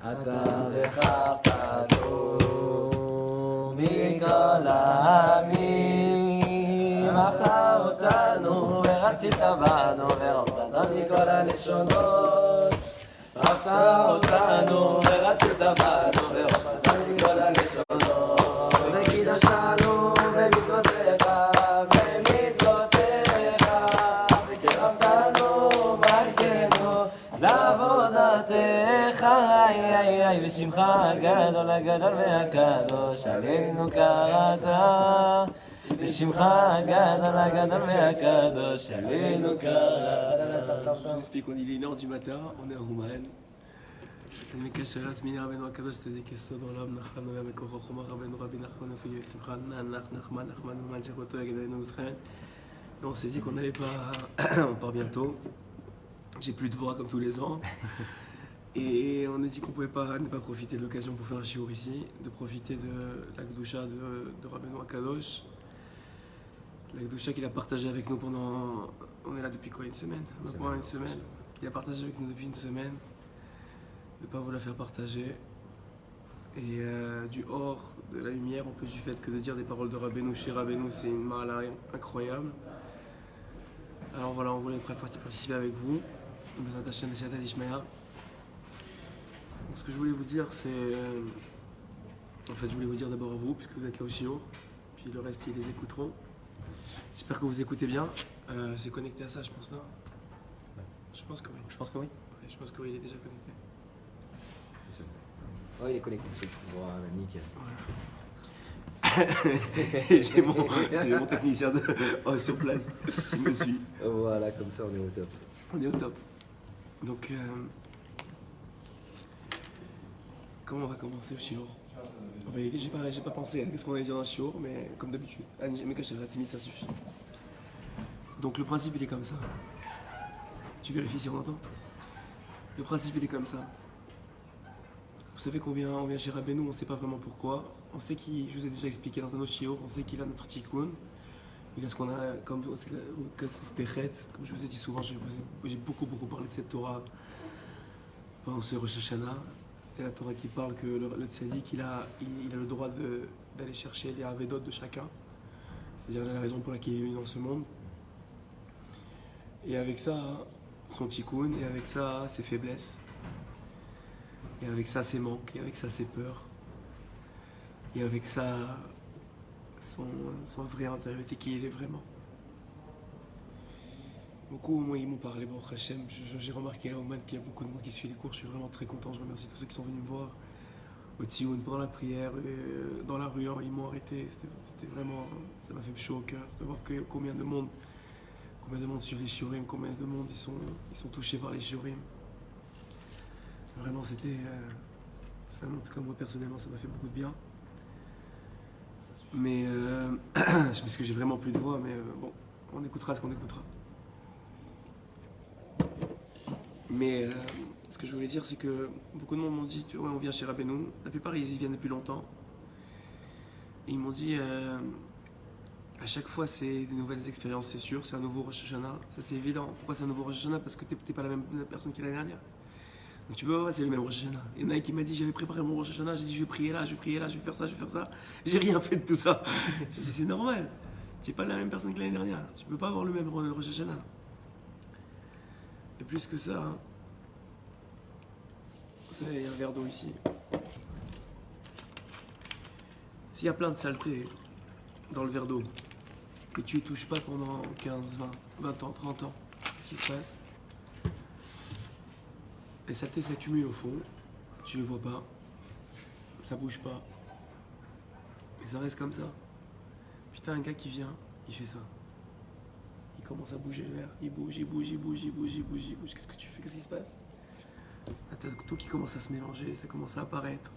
אתה וחפתו מכל העמים, אהבת אותנו ורצית בנו ואהבת מכל הלשונות. אהבת אותנו ורצית בנו ואהבת מכל הלשונות. וקידשתנו במצוותיך לעבודתך, ושמך הגדול הגדול והקדוש עלינו קראת, ושמך הגדול הגדול והקדוש עלינו קראת. Je vous explique, il est 1h du matin, on est à Roumaine. אני מקשר לעצמי רבנו הקדוש צדיק יסוד עולם נחמן ומקורו חומר רבנו רבי נחמן ופי שמחה נחמן ומן זכותו יגד עלינו ישראל. On s'est dit qu'on n'allait pas, on part bientôt. J'ai plus de voix comme tous les ans. Et on a dit qu'on pouvait pas ne pas profiter de l'occasion pour faire un shiur ici, de profiter de la Gdusha de Rabbeinu Akadosh. La Gdusha qu'il a partagée avec nous pendant... On est là depuis quoi, une semaine? Pendant une semaine. Il a partagé avec nous depuis une semaine. De ne pas vous la faire partager. Et du hors, de la lumière, en plus du fait que de dire des paroles de Rabbeinu chez Rabbeinu, c'est une ma'ala incroyable. Alors voilà, on voulait participer avec vous. Donc, ce que je voulais vous dire, c'est... En fait, je voulais vous dire d'abord à vous, puisque vous êtes là au shiur, puis le reste, ils les écouteront. J'espère que vous écoutez bien. C'est connecté à ça, je pense, non? Je pense que oui. Je pense que oui. Ouais, je pense que oui, il est déjà connecté. Oui, il est connecté. Voilà, nickel. Voilà. J'ai mon technicien sur place qui me suit. Voilà, comme ça, on est au top. On est au top. Donc, comment on va commencer le shiur? En vérité, j'ai pas pensé à ce qu'on allait dire dans le shiur, mais comme d'habitude, ça suffit. Donc le principe il est comme ça. Tu vérifies si on entend? Le principe il est comme ça. Vous savez qu'on vient chez Rabbeinu, on ne sait pas vraiment pourquoi. On sait qu'il, je vous ai déjà expliqué dans un autre shiur, on sait qu'il a notre tikkun. Il a ce qu'on a comme Pechet, comme je vous ai dit souvent, j'ai beaucoup parlé de cette Torah pendant ce Rosh Hashanah. C'est la Torah qui parle que le tzaddik il a le droit d'aller chercher les avédot de chacun, c'est-à-dire la raison pour laquelle il est venu dans ce monde. Et avec ça, son tikkun, et avec ça, ses faiblesses, et avec ça, ses manques, et avec ça, ses peurs, et avec ça, son vraie intériorité qui il est vraiment. Beaucoup, moi, ils m'ont parlé, bon, Hachem, j'ai remarqué à Oman qu'il y a beaucoup de monde qui suit les cours, je suis vraiment très content, je remercie tous ceux qui sont venus me voir au Tsioun, pendant la prière, dans la rue, ils m'ont arrêté, c'était vraiment, ça m'a fait chaud au cœur de voir combien de monde suivent les shiurim, combien de monde ils sont touchés par les shiurim. Vraiment, c'était, ça, en tout cas moi personnellement, ça m'a fait beaucoup de bien. Mais, parce que j'ai vraiment plus de voix, mais bon, on écoutera ce qu'on écoutera. Mais ce que je voulais dire, c'est que beaucoup de monde m'ont dit, ouais, on vient chez Rabbeinu. La plupart, ils y viennent depuis longtemps. Et ils m'ont dit, à chaque fois, c'est des nouvelles expériences, c'est sûr. C'est un nouveau Rosh Hashanah. Ça, c'est évident. Pourquoi c'est un nouveau Rosh Hashanah? Parce que t'es pas la même personne que l'année dernière. Donc tu peux pas voir, c'est le même Rosh Hashanah. Il y en a un qui m'a dit, j'avais préparé mon Rosh Hashanah. J'ai dit, je vais prier là, je vais faire ça. J'ai rien fait de tout ça. J'ai dit, c'est normal. Tu n'es pas la même personne que l'année dernière. Tu peux pas avoir le même Rosh Hashanah. Et plus que ça, hein, vous savez, il y a un verre d'eau ici. S'il y a plein de saleté dans le verre d'eau, que tu ne touches pas pendant 15, 20 ans, 30 ans, qu'est-ce qui se passe? Les saletés s'accumulent au fond, tu ne les vois pas, ça bouge pas, et ça reste comme ça. Puis t'as un gars qui vient, il fait ça. Il commence à bouger le verre, il bouge. Qu'est-ce que tu fais? Qu'est-ce qui se passe? Là, t'as tout qui commence à se mélanger, ça commence à apparaître.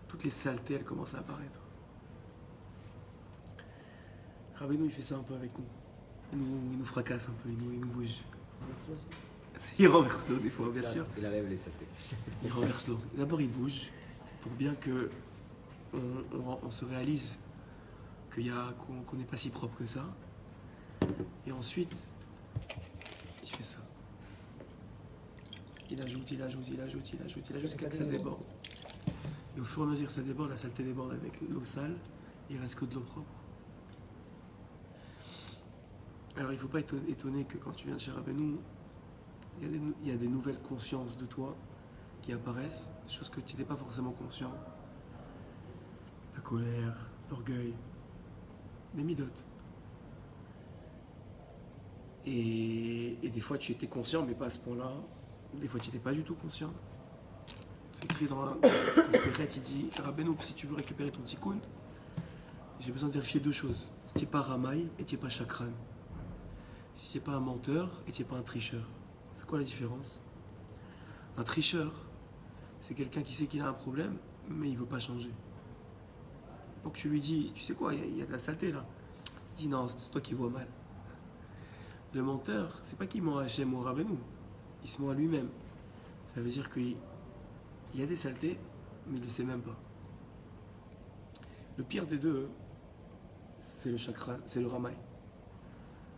Toutes les saletés, elles commencent à apparaître. Rabbeinu, il fait ça un peu avec nous. Il nous fracasse un peu, il nous bouge. Il renverse l'eau des fois, bien sûr. Il enlève les saletés. Il renverse l'eau. D'abord, il bouge pour bien que on se réalise qu'on n'est pas si propre que ça. Et ensuite, il fait ça. il ajoute jusqu'à que ça déborde. Et au fur et à mesure que ça déborde, la saleté déborde avec l'eau sale, il reste que de l'eau propre. Alors il ne faut pas être étonné que quand tu viens de chez Rabbeinu, il y a des nouvelles consciences de toi qui apparaissent, des choses que tu n'étais pas forcément conscient. La colère, l'orgueil, des midotes. Et des fois tu étais conscient, mais pas à ce point-là. Des fois tu n'étais pas du tout conscient. C'est écrit dans le Peret, il dit Rabbeinu, si tu veux récupérer ton tikkun, j'ai besoin de vérifier deux choses. Si tu n'es pas ramaï et tu n'es pas chakran. Si tu n'es pas un menteur et tu n'es pas un tricheur. C'est quoi la différence? Un tricheur, c'est quelqu'un qui sait qu'il a un problème, mais il ne veut pas changer. Donc tu lui dis, tu sais quoi, il y a de la saleté là. Il dit non, c'est toi qui vois mal. Le menteur, c'est pas qu'il ment à Hachem ou à Rabbeinu, il se ment à lui-même. Ça veut dire qu'il y a des saletés, mais il ne le sait même pas. Le pire des deux, c'est le chakra, c'est le ramaï.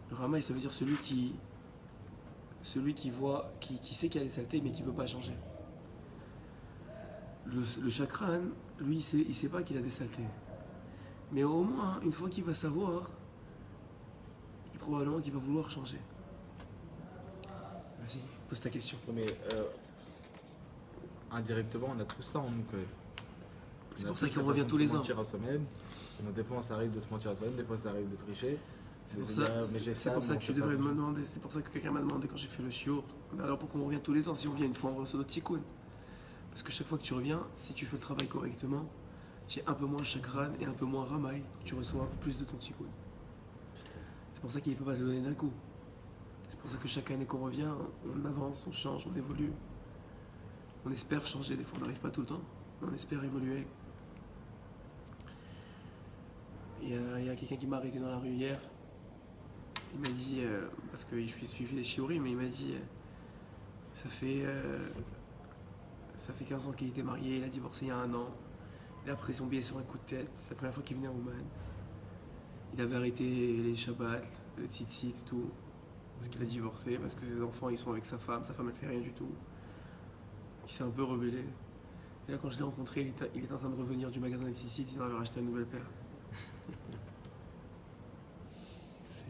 Le ramaï, ça veut dire celui qui voit, qui sait qu'il y a des saletés, mais qui ne veut pas changer. Le chakran, lui, il ne sait pas qu'il a des saletés. Mais au moins, une fois qu'il va savoir, probablement qu'il va vouloir changer. Vas-y, pose ta question. Mais indirectement, on a tout ça en nous. C'est pour ça qu'on revient tous les ans. Mentir à soi-même. Donc, des fois, ça arrive de se mentir à soi-même, des fois, ça arrive de tricher. C'est pour ça que tu devrais me demander, c'est pour ça que quelqu'un m'a demandé quand j'ai fait le shiur. Mais alors pourquoi on revient tous les ans? Si on vient une fois, on reçoit notre tikkun. Parce que chaque fois que tu reviens, si tu fais le travail correctement, tu es un peu moins chakran et un peu moins ramaï. Tu reçois plus de ton tikkun. C'est pour ça qu'il ne peut pas te donner d'un coup. C'est pour ça que chaque année qu'on revient, on avance, on change, on évolue. On espère changer, des fois on n'arrive pas tout le temps, mais on espère évoluer. Il y a quelqu'un qui m'a arrêté dans la rue hier. Il m'a dit, parce que je suis suivi des shiurim, mais il m'a dit, ça fait 15 ans qu'il était marié, il a divorcé il y a 1 an. Il a pris son billet sur un coup de tête, c'est la première fois qu'il venait à Ouman. Il avait arrêté les Shabbats, le tzitzit, tout. Parce qu'il a divorcé, parce que ses enfants ils sont avec sa femme elle fait rien du tout. Il s'est un peu rebellé. Et là quand je l'ai rencontré, il était en train de revenir du magasin de tzitzit, il en avait racheté une nouvelle paire.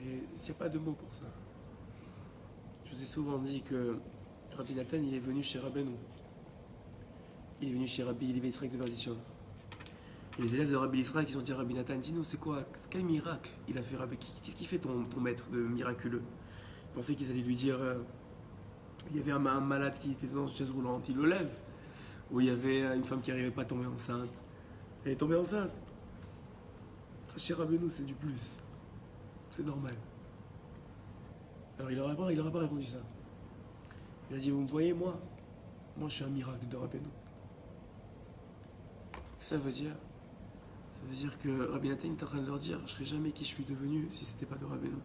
Il n'y a pas de mots pour ça. Je vous ai souvent dit que Rabbi Nathan il est venu chez Rabbeinu. Il est venu chez Rabbi Yitzhak de Berdichov. Et les élèves de Rabbi Yitzhak ils ont dit à Rabbi Nathan, dis-nous c'est quoi, quel miracle il a fait Rabbi? Qu'est-ce qu'il fait ton maître de miraculeux? Ils pensaient qu'ils allaient lui dire il y avait un malade qui était dans une chaise roulante, il le lève. Ou il y avait une femme qui n'arrivait pas à tomber enceinte. Elle est tombée enceinte. Chez Rabbeinu c'est du plus. C'est normal. Alors il n'aurait pas répondu ça. Il a dit, vous me voyez moi je suis un miracle de Rabbeinu. Ça veut dire que Rabbi Nathan est en train de leur dire, je ne serais jamais qui je suis devenu si ce n'était pas de Rabbeinu.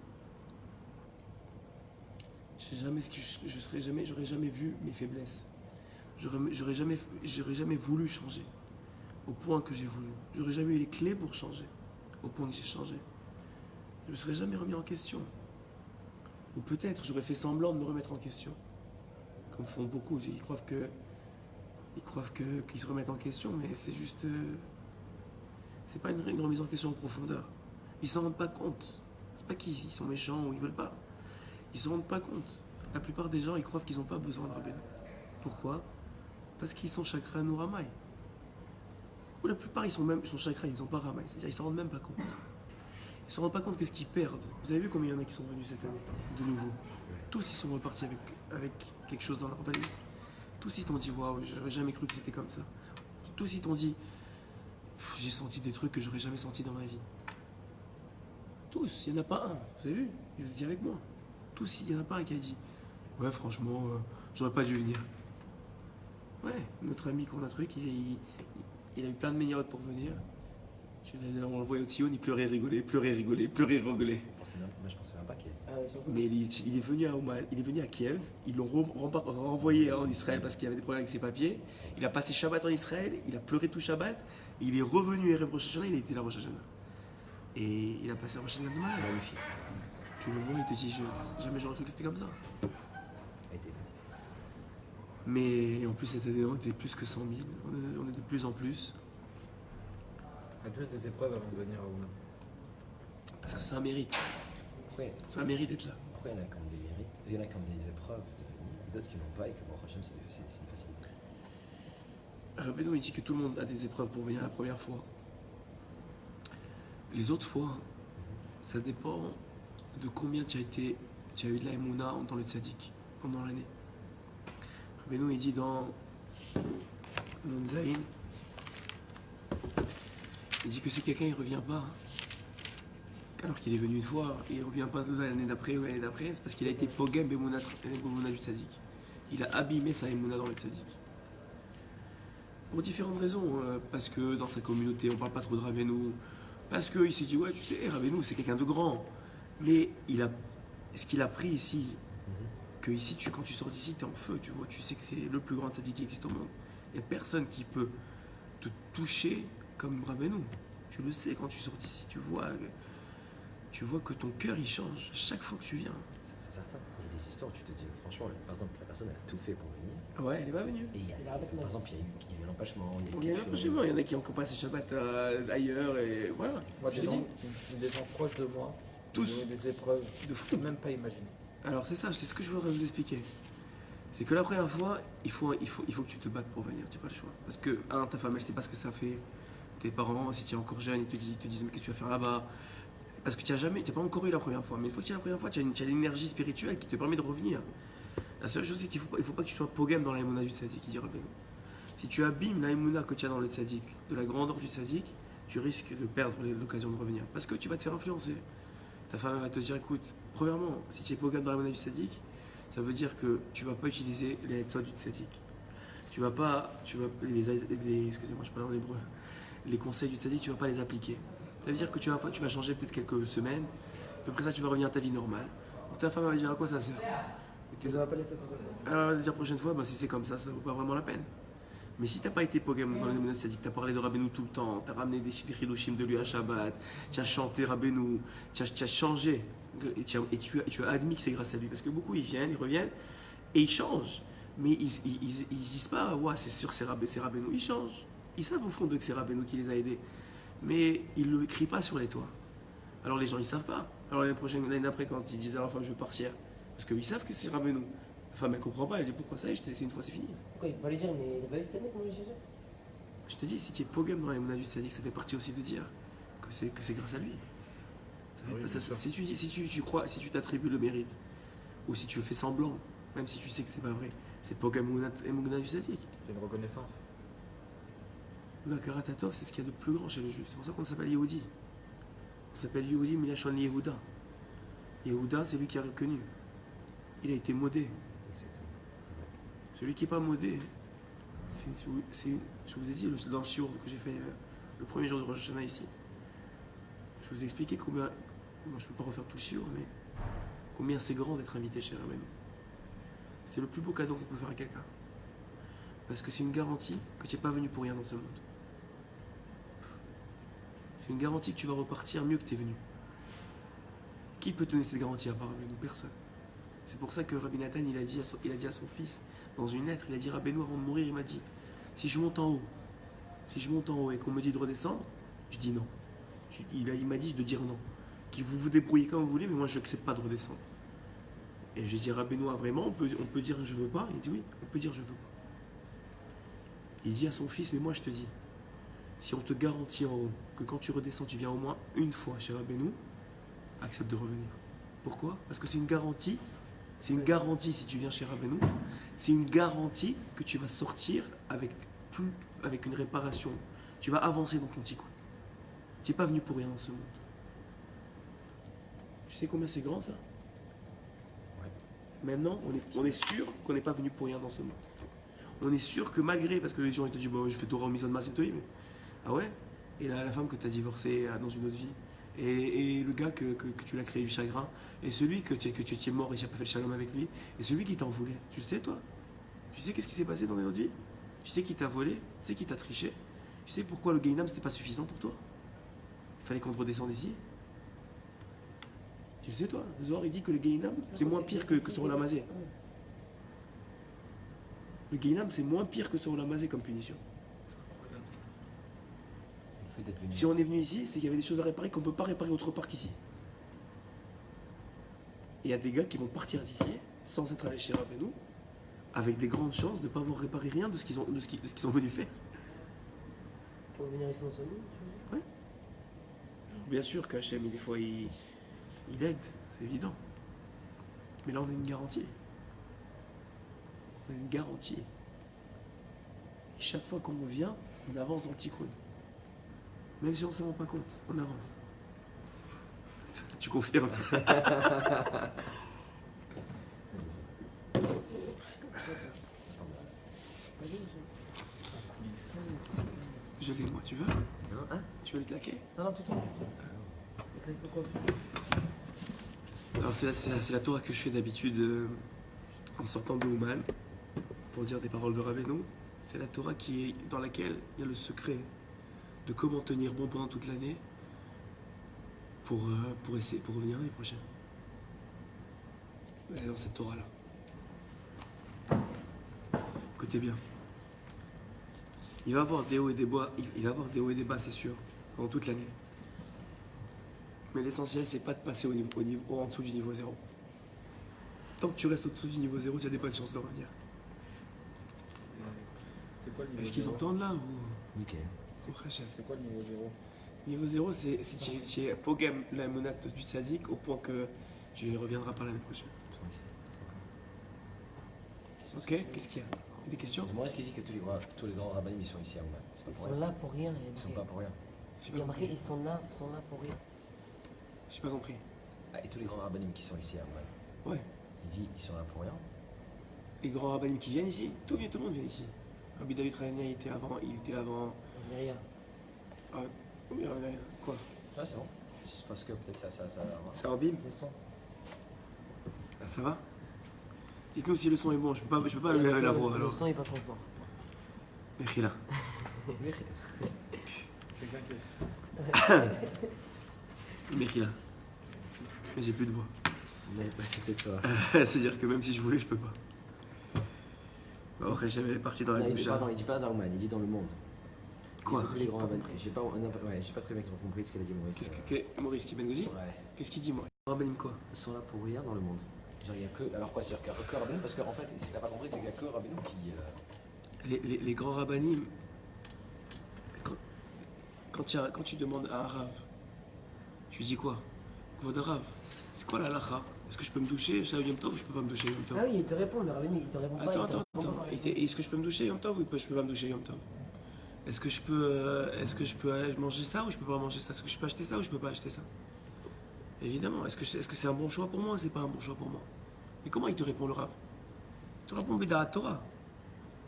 J'aurais jamais vu mes faiblesses. J'aurais jamais voulu changer au point que j'ai voulu. J'aurais jamais eu les clés pour changer au point que j'ai changé. Je ne me serais jamais remis en question. Ou peut-être j'aurais fait semblant de me remettre en question. Comme font beaucoup. Ils croient qu'ils se remettent en question, mais c'est juste... c'est pas une remise en question en profondeur. Ils s'en rendent pas compte. C'est pas qu'ils sont méchants ou ils veulent pas. Ils s'en rendent pas compte. La plupart des gens, ils croient qu'ils n'ont pas besoin de Rabbeinu. Pourquoi? Parce qu'ils sont chakran ou ramaï. Ou la plupart, ils sont chakran, ils n'ont pas ramaï. C'est-à-dire, ils s'en rendent même pas compte. Ils se rendent pas compte qu'est-ce qu'ils perdent. Vous avez vu combien il y en a qui sont venus cette année, de nouveau? Tous ils sont repartis avec quelque chose dans leur valise. Tous ils t'ont dit waouh, j'aurais jamais cru que c'était comme ça. Tous ils t'ont dit j'ai senti des trucs que j'aurais jamais senti dans ma vie. Tous, il n'y en a pas un. Vous avez vu? Vous étiez avec moi. Tous, il n'y en a pas un qui a dit ouais franchement, j'aurais pas dû venir. Ouais, notre ami qu'on a truc, il a eu plein de meilleures pour venir. On le voyait au Sion, il pleurait, rigolait. Moi, je pensais même pas qu'il Mais il est venu à Ouman, il est venu à Kiev, ils l'ont renvoyé en Israël parce qu'il y avait des problèmes avec ses papiers. Il a passé Shabbat en Israël, il a pleuré tout Shabbat, il est revenu à Rosh Hashanah, il a été là Rosh Hashanah. Et il a passé Rosh Hashanah de malade. magnifique. Tu le vois, il te dit jamais j'aurais cru que c'était comme ça. Mais en plus, cette année, on était plus que 100 000. On est de plus en plus. As-tu fait des épreuves avant de venir à Oman? Parce que c'est un mérite. Pourquoi, C'est un mérite d'être là. pourquoi il y en a comme des mérites, il y en a comme des épreuves de venir, et d'autres qui n'ont pas et que bon, Hachem, c'est une facilité. Rabbeinu, il dit que tout le monde a des épreuves pour venir la première fois. Les autres fois, ça dépend de combien tu as eu de la Emouna dans le tzaddik pendant l'année. Rabbeinu, il dit dans Nun Zayin, il dit que si quelqu'un ne revient pas, alors qu'il est venu une fois, et il ne revient pas l'année d'après ou l'année d'après, c'est parce qu'il a été pogem Emouna du tzaddik. Il a abîmé sa Emouna dans le tzaddik. Pour différentes raisons, parce que dans sa communauté, on ne parle pas trop de Rabbeinu, parce qu'il s'est dit, ouais, tu sais, Rabbeinu, c'est quelqu'un de grand. Mais ce qu'il a pris ici, que ici, quand tu sors d'ici, tu es en feu, tu vois, tu sais que c'est le plus grand tzaddik qui existe au monde. Il n'y a personne qui peut te toucher comme Rabbeinu. Tu le sais quand tu sors d'ici, tu vois que ton cœur, il change chaque fois que tu viens. C'est certain. Il y a des histoires où tu te dis, franchement, par exemple, la personne elle a tout fait pour venir. Ouais, elle n'est pas venue. Et par exemple, il y a eu l'empêchement. Il y a un empêchement, il y en a qui ont passé Shabbat ailleurs, et voilà. Moi, Je te dis, des gens proches de moi, tous. ont eu des épreuves De fou. je peux même pas imaginer. Alors c'est ça, c'est ce que je voudrais vous expliquer. C'est que la première fois, il faut que tu te battes pour venir, tu n'as pas le choix. Parce que, ta femme, elle ne sait pas ce que ça fait. Tes parents, si tu es encore jeune, ils te disent mais qu'est-ce que tu vas faire là-bas? Parce que tu n'as pas encore eu la première fois. Mais une fois que tu as la première fois, tu as l'énergie spirituelle qui te permet de revenir. La seule chose, c'est qu'il ne faut pas que tu sois pogam dans la Emouna du tzaddik, qui dit Rabbeinu. Si tu abîmes la Emouna que tu as dans le tzaddik, de la grandeur du tzaddik, tu risques de perdre l'occasion de revenir. Parce que tu vas te faire influencer. Ta femme va te dire, écoute, premièrement, si tu es pogam dans la Emouna du tzaddik, ça veut dire que tu ne vas pas utiliser les etzot du tzaddik. Excusez-moi, je parle en hébreu. Les conseils du tzaddik, tu ne vas pas les appliquer. Ça veut dire que tu vas changer peut-être quelques semaines, puis après ça, tu vas revenir à ta vie normale. Donc ta femme va dire à quoi ça sert? Tu ne vas pas laisser pour ça. Alors, la prochaine fois, si c'est comme ça ne vaut pas vraiment la peine. Mais si tu n'as pas été pogam dans les Emouna, c'est-à-dire que tu as parlé de Rabbeinu tout le temps, tu as ramené des chidushim de lui à Shabbat, tu as chanté Rabbeinu, tu as changé, et tu as admis que c'est grâce à lui. Parce que beaucoup, ils viennent, ils reviennent, et ils changent. Mais ils disent pas, ouais, c'est sûr, c'est Rabbeinu. Ils changent. Ils savent au fond d'eux que c'est Rabbeinu qui les a aidés. Mais ils ne le crient pas sur les toits. Alors les gens, ils ne savent pas. Alors l'année d'après, quand ils disent à leur femme, je veux partir, parce qu'ils savent que c'est Rabbeinu. La femme, elle ne comprend pas, elle dit, pourquoi ça? Je t'ai laissé une fois, c'est fini. Pourquoi il peut pas lui dire, mais t'as pas vu cette année comment il juge? Je te dis, si tu es pogam dans les Emouna du tzaddik, ça fait partie aussi de dire que c'est grâce à lui. Si tu t'attribues le mérite, ou si tu fais semblant, même si tu sais que c'est pas vrai, c'est pogam Emouna du tzaddik. C'est une reconnaissance. Le Karatatov, c'est ce qu'il y a de plus grand chez les Juifs. C'est pour ça qu'on s'appelle Yehudi. On s'appelle Yehudi Milachon Yehuda. Yehuda, c'est lui qui a reconnu. Il a été modé. Celui qui n'est pas modé, je vous ai dit dans le shiur que j'ai fait le premier jour de Rosh Hashanah ici, je vous ai expliqué combien, moi je ne peux pas refaire tout le shiur, mais combien c'est grand d'être invité chez Rabbeinu. C'est le plus beau cadeau qu'on peut faire à quelqu'un. Parce que c'est une garantie que tu n'es pas venu pour rien dans ce monde. C'est une garantie que tu vas repartir mieux que tu es venu. Qui peut te donner cette garantie à part Rabbeinu? Personne. C'est pour ça que Rabbi Nathan, il a dit à son fils, dans une lettre, il a dit, Rabbeinu, avant de mourir, il m'a dit, si je monte en haut et qu'on me dit de redescendre, je dis non. Il m'a dit de dire non. Vous vous débrouillez comme vous voulez, mais moi je n'accepte pas de redescendre. Et j'ai dit, Rabbeinu, vraiment, on peut dire je veux pas? Il dit oui, on peut dire je veux pas. Il dit à son fils, mais moi je te dis, si on te garantit en haut que quand tu redescends, tu viens au moins une fois chez Rabbeinu, accepte de revenir. Pourquoi? Parce que c'est une garantie. C'est une garantie si tu viens chez Rabbeinu. C'est une garantie que tu vas sortir avec une réparation. Tu vas avancer dans ton tikkun. Tu n'es pas venu pour rien dans ce monde. Tu sais combien c'est grand ça? Ouais. Maintenant, on est sûr qu'on n'est pas venu pour rien dans ce monde. On est sûr que malgré, parce que les gens ils te disent bon, je fais Torah au Mizan Masim Tohi, mais ah ouais? Et la femme que tu as divorcée dans une autre vie, et le gars que tu l'as créé du chagrin, et celui que tu es mort et tu n'as pas fait le shalom avec lui, et celui qui t'en voulait. Tu sais, toi? Tu sais qu'est-ce qui s'est passé dans notre vie? Tu sais qui t'a volé? Tu sais qui t'a triché? Tu sais pourquoi le Gainam c'était pas suffisant pour toi? Il fallait qu'on te redescende ici. Tu le sais, toi? Le Zohar il dit que le Gainam c'est moins pire que sur la mazée. Le Guéinam, c'est moins pire que sur Olamazé comme punition. Le fait d'être venu. Si on est venu ici, c'est qu'il y avait des choses à réparer qu'on ne peut pas réparer autre part qu'ici. Et il y a des gars qui vont partir d'ici sans être allés chez Rabbeinu, avec des grandes chances de ne pas avoir réparé rien de ce qu'ils sont venus faire. Pour venir ici en semaine, tu veux dire? Bien sûr qu'Hachem, des fois, il aide, c'est évident. Mais là, on a une garantie. On a une garantie. Et chaque fois qu'on revient, on avance dans le tikkun. Même si on ne s'en rend pas compte, on avance. Tu confirmes? Je l'ai, moi, tu veux? Hein? Tu veux le claquer? Non, tout. Pourquoi? Alors, c'est la Torah que je fais d'habitude en sortant de Ouman pour dire des paroles de Rabbeinu. C'est la Torah dans laquelle il y a le secret de comment tenir bon pendant toute l'année pour revenir l'année prochaine. Elle est dans cette Torah-là. Écoutez bien. Il va y avoir des hauts et des bas, c'est sûr, pendant toute l'année. Mais l'essentiel, c'est pas de passer en dessous du niveau 0. Tant que tu restes au-dessous du niveau 0, tu as des bonnes chances de revenir. C'est quoi le niveau Est-ce qu'ils 0? entendent là ou... Nickel. C'est vrai, chef. C'est quoi le niveau 0? Niveau 0, c'est si tu es pogam la monate du tzaddik au point que tu ne reviendras pas l'année prochaine. Ok, qu'est-ce qu'il y a? Des questions? Moi, est-ce qu'il dit que tous les grands rabbinim ils sont ici à Ouman? C'est pas Ils pour sont rien. là pour rien. Ils sont pas pour rien. J'ai Il pas y a marqué, compris. ils sont là pour rien. J'ai pas compris. Ah, et tous les grands rabbinim qui sont ici à Ouman, Ouais. il dit ils sont là pour rien. Les grands rabbinim qui viennent ici, tout le monde vient ici. Rabbi David Rania, il était là avant. Rien. Ah, oui, quoi? Ah, c'est bon. Je pense que peut-être ça. C'est Rabim? Le son. Ah, ça va? Dites-nous si le son est bon, je peux pas lever la voix Le alors. son est pas trop fort. Mechila. Quelqu'un qui Mechila. Mais j'ai plus de voix. Mais c'est peut-être ça. C'est-à-dire que même si je voulais, je peux pas. Bon, après, j'avais les parties dans la Non, bouche. il dit pas dans Ouman, il dit dans le monde. Quoi? Tous les grands rabbinim. J'ai pas très bien compris ce qu'il a dit Maurice. Maurice Kibengouzi? Ouais. Qu'est-ce qu'il dit, moi? Rabbinim quoi? Ils sont là pour rien dans le monde. Genre, il y a que. Alors quoi, c'est-à-dire qu'il y a que rabbinim? Parce qu'en fait, si t'as pas compris, c'est qu'il y a que rabbinim qui. Les grands rabbinim, quand tu demandes à un rave, tu dis quoi? Kvod Rav, c'est quoi la halakha? Est-ce que je peux me doucher chez Yom Tov ou je peux pas me doucher Yom Tov? Ah oui, il te répond, le rabbin, il te répond pas. Attends. il te répond pas. Est-ce que je peux me doucher Yom Tov ou je peux pas me doucher Yom Tov? Est-ce que je peux aller manger ça ou je peux pas manger ça? Est-ce que je peux acheter ça ou je peux pas acheter ça? Évidemment. Est-ce que c'est un bon choix pour moi ou c'est pas un bon choix pour moi? Mais comment il te répond le Rav? Il te répond Bida Torah.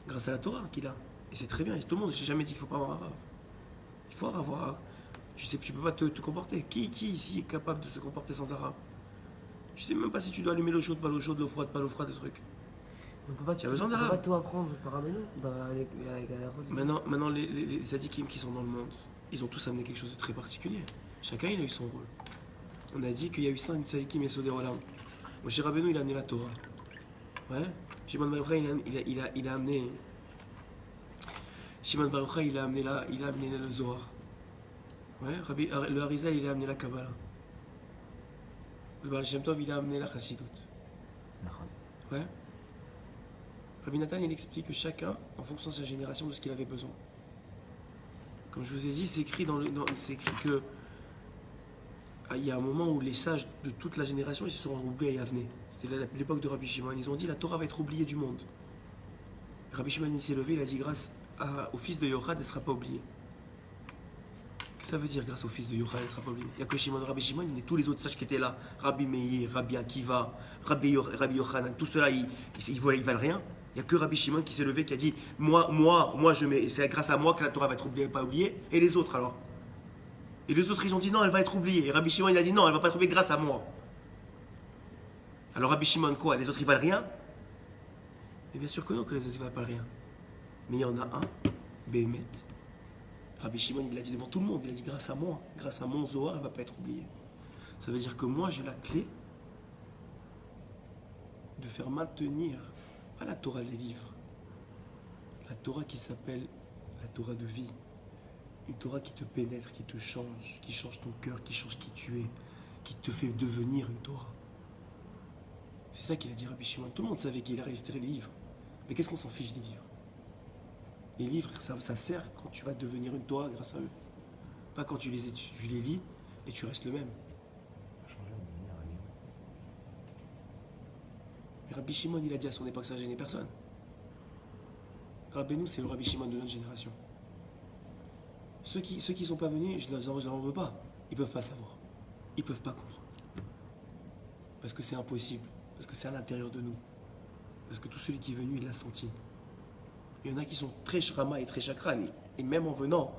Grâce à la Torah qu'il a. Et c'est très bien. Et tout le monde, je n'ai jamais dit qu'il ne faut pas avoir un Rav. Il faut avoir un Rav. Tu sais que tu peux pas te comporter. Qui ici est capable de se comporter sans un Rav? Tu sais même pas si tu dois allumer l'eau chaude, pas l'eau chaude, l'eau froide, pas l'eau froide, des trucs. On peut pas, Tu as besoin on peut d'arabe. pas tout apprendre par Rabbeinu avec la religion. Maintenant les tzadikim qui sont dans le monde, ils ont tous amené quelque chose de très particulier. Chacun, il a eu son rôle. On a dit qu'il y a eu 5 tzadikim et Sodé Olam. Moshe Rabbeinu, il a amené la Torah. Ouais. Shimon Bar Yochai, il a amené. Shimon Bar Yochai, il a amené le Zohar. Ouais. Le Harizal, il a amené la Kabbalah. Le Baal Shem Tov, il a amené la Chassidut. Ouais. Rabbi Nathan, il explique que chacun, en fonction de sa génération, de ce qu'il avait besoin. Comme je vous ai dit, c'est écrit que il y a un moment où les sages de toute la génération, ils se sont oubliés à Yavne. C'était l'époque de Rabbi Shimon. Ils ont dit la Torah va être oubliée du monde. Rabbi Shimon, il s'est levé, il a dit grâce au fils de Yochad, elle ne sera pas oubliée. Qu'est-ce que ça veut dire grâce au fils de Yochad, elle ne sera pas oubliée? Il n'y a que Shimon, Rabbi Shimon, il y a tous les autres sages qui étaient là. Rabbi Meir, Rabbi Akiva, Rabbi Yochanan, tout cela, ils valent rien. Il n'y a que Rabbi Shimon qui s'est levé, qui a dit moi, c'est grâce à moi que la Torah va être oubliée, pas oubliée. Et les autres alors? Et les autres, ils ont dit non, elle va être oubliée. Et Rabbi Shimon, il a dit non, elle va pas être oubliée grâce à moi. Alors Rabbi Shimon, quoi? Les autres, ils valent rien? Et bien sûr que non, que les autres, ils valent pas rien. Mais il y en a un, Béhémet. Rabbi Shimon, il l'a dit devant tout le monde. Il a dit grâce à moi, grâce à mon Zohar, elle va pas être oubliée. Ça veut dire que moi, j'ai la clé de faire maintenir, pas la Torah des livres, la Torah qui s'appelle la Torah de vie. Une Torah qui te pénètre, qui te change, qui change ton cœur, qui change qui tu es, qui te fait devenir une Torah. C'est ça qu'il a dit Rabbi Shimon. Tout le monde savait qu'il allait rester les livres. Mais qu'est-ce qu'on s'en fiche des livres? Les livres, ça sert quand tu vas devenir une Torah grâce à eux. Pas quand tu les lis et tu restes le même. Changer, on va devenir un lion. Mais Rabbi Shimon, il a dit à son époque, ça gênait personne. Rabbeinu, c'est le Rabbi Shimon de notre génération. Ceux qui sont pas venus, je leur en veux pas. Ils peuvent pas savoir. Ils peuvent pas comprendre. Parce que c'est impossible. Parce que c'est à l'intérieur de nous. Parce que tout celui qui est venu, il l'a senti. Il y en a qui sont très shrama et très chakran. Et même en venant,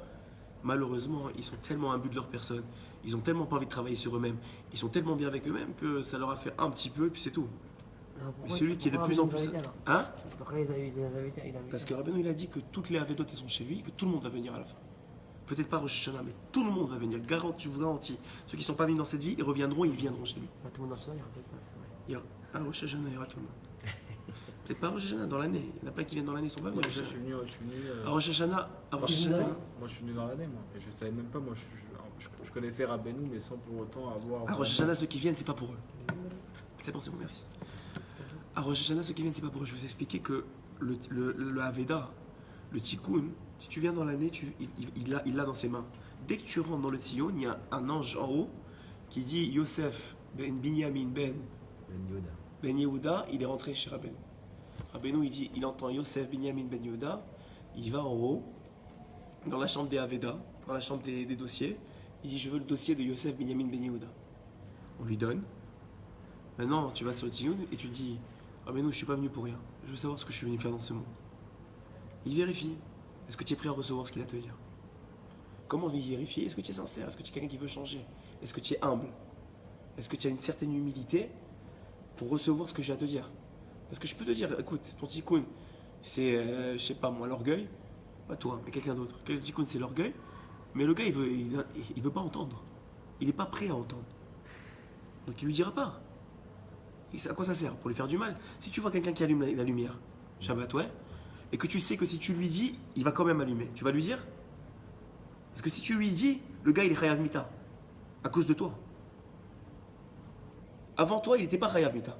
malheureusement, ils sont tellement imbus de leur personne. Ils ont tellement pas envie de travailler sur eux-mêmes. Ils sont tellement bien avec eux-mêmes que ça leur a fait un petit peu et puis c'est tout. Alors, Mais celui qui est de plus en plus... Hein? Pourquoi il avait Parce que Rabbeinu, il a dit que toutes les Avedot, elles sont chez lui, que tout le monde va venir à la fin. Peut-être pas Rosh Hashanah, mais tout le monde va venir. Je vous garantis. Ceux qui ne sont pas venus dans cette vie, ils reviendront, ils viendront chez lui. Pas tout le monde dans ce il y aura peut-être pas, c'est vrai. À Rosh Hashanah, il y aura tout le monde. Peut-être pas à Rosh Hashanah, dans l'année. Il y en a plein qui viennent dans l'année, ils ne sont pas venus. Moi, je suis venu. À Rosh Hashanah, Moi, je suis venu dans l'année, moi. Et je savais même pas, moi, je connaissais Rabbeinu, mais sans pour autant avoir. à Rosh Hashanah, ceux qui viennent, c'est pas pour eux. C'est bon, merci. À Rosh Hashanah, ceux qui viennent, c'est pas pour eux. Je vous ai expliqué que le Aveda, le Tikkun, si tu viens dans l'année, il l'a dans ses mains. Dès que tu rentres dans le Tzion, il y a un ange en haut qui dit Yosef ben Binyamin ben Yehuda, il est rentré chez Rabbeinu. Rabbeinu, il entend Yosef Binyamin ben Yehuda, il va en haut, dans la chambre des Aveda, dans la chambre des dossiers, il dit je veux le dossier de Yosef Binyamin ben Yehuda. On lui donne. Maintenant, tu vas sur le Tzion et tu dis Rabbeinu, je ne suis pas venu pour rien, je veux savoir ce que je suis venu faire dans ce monde. Il vérifie. Est-ce que tu es prêt à recevoir ce qu'il a à te dire? Comment vérifier? Est-ce que tu es sincère? Est-ce que tu es quelqu'un qui veut changer? Est-ce que tu es humble? Est-ce que tu as une certaine humilité pour recevoir ce que j'ai à te dire? Parce que je peux te dire, écoute, ton tikkun, c'est, je sais pas moi, l'orgueil. Pas toi, mais quelqu'un d'autre. Quel tikkun, c'est l'orgueil. Mais le gars, il veut pas entendre. Il n'est pas prêt à entendre. Donc il lui dira pas. Et à quoi ça sert? Pour lui faire du mal. Si tu vois quelqu'un qui allume la lumière, Shabbat, ouais, et que tu sais que si tu lui dis, il va quand même allumer, tu vas lui dire? Parce que si tu lui dis, le gars il est Chayav Mita, à cause de toi. Avant toi, il n'était pas Chayav Mita.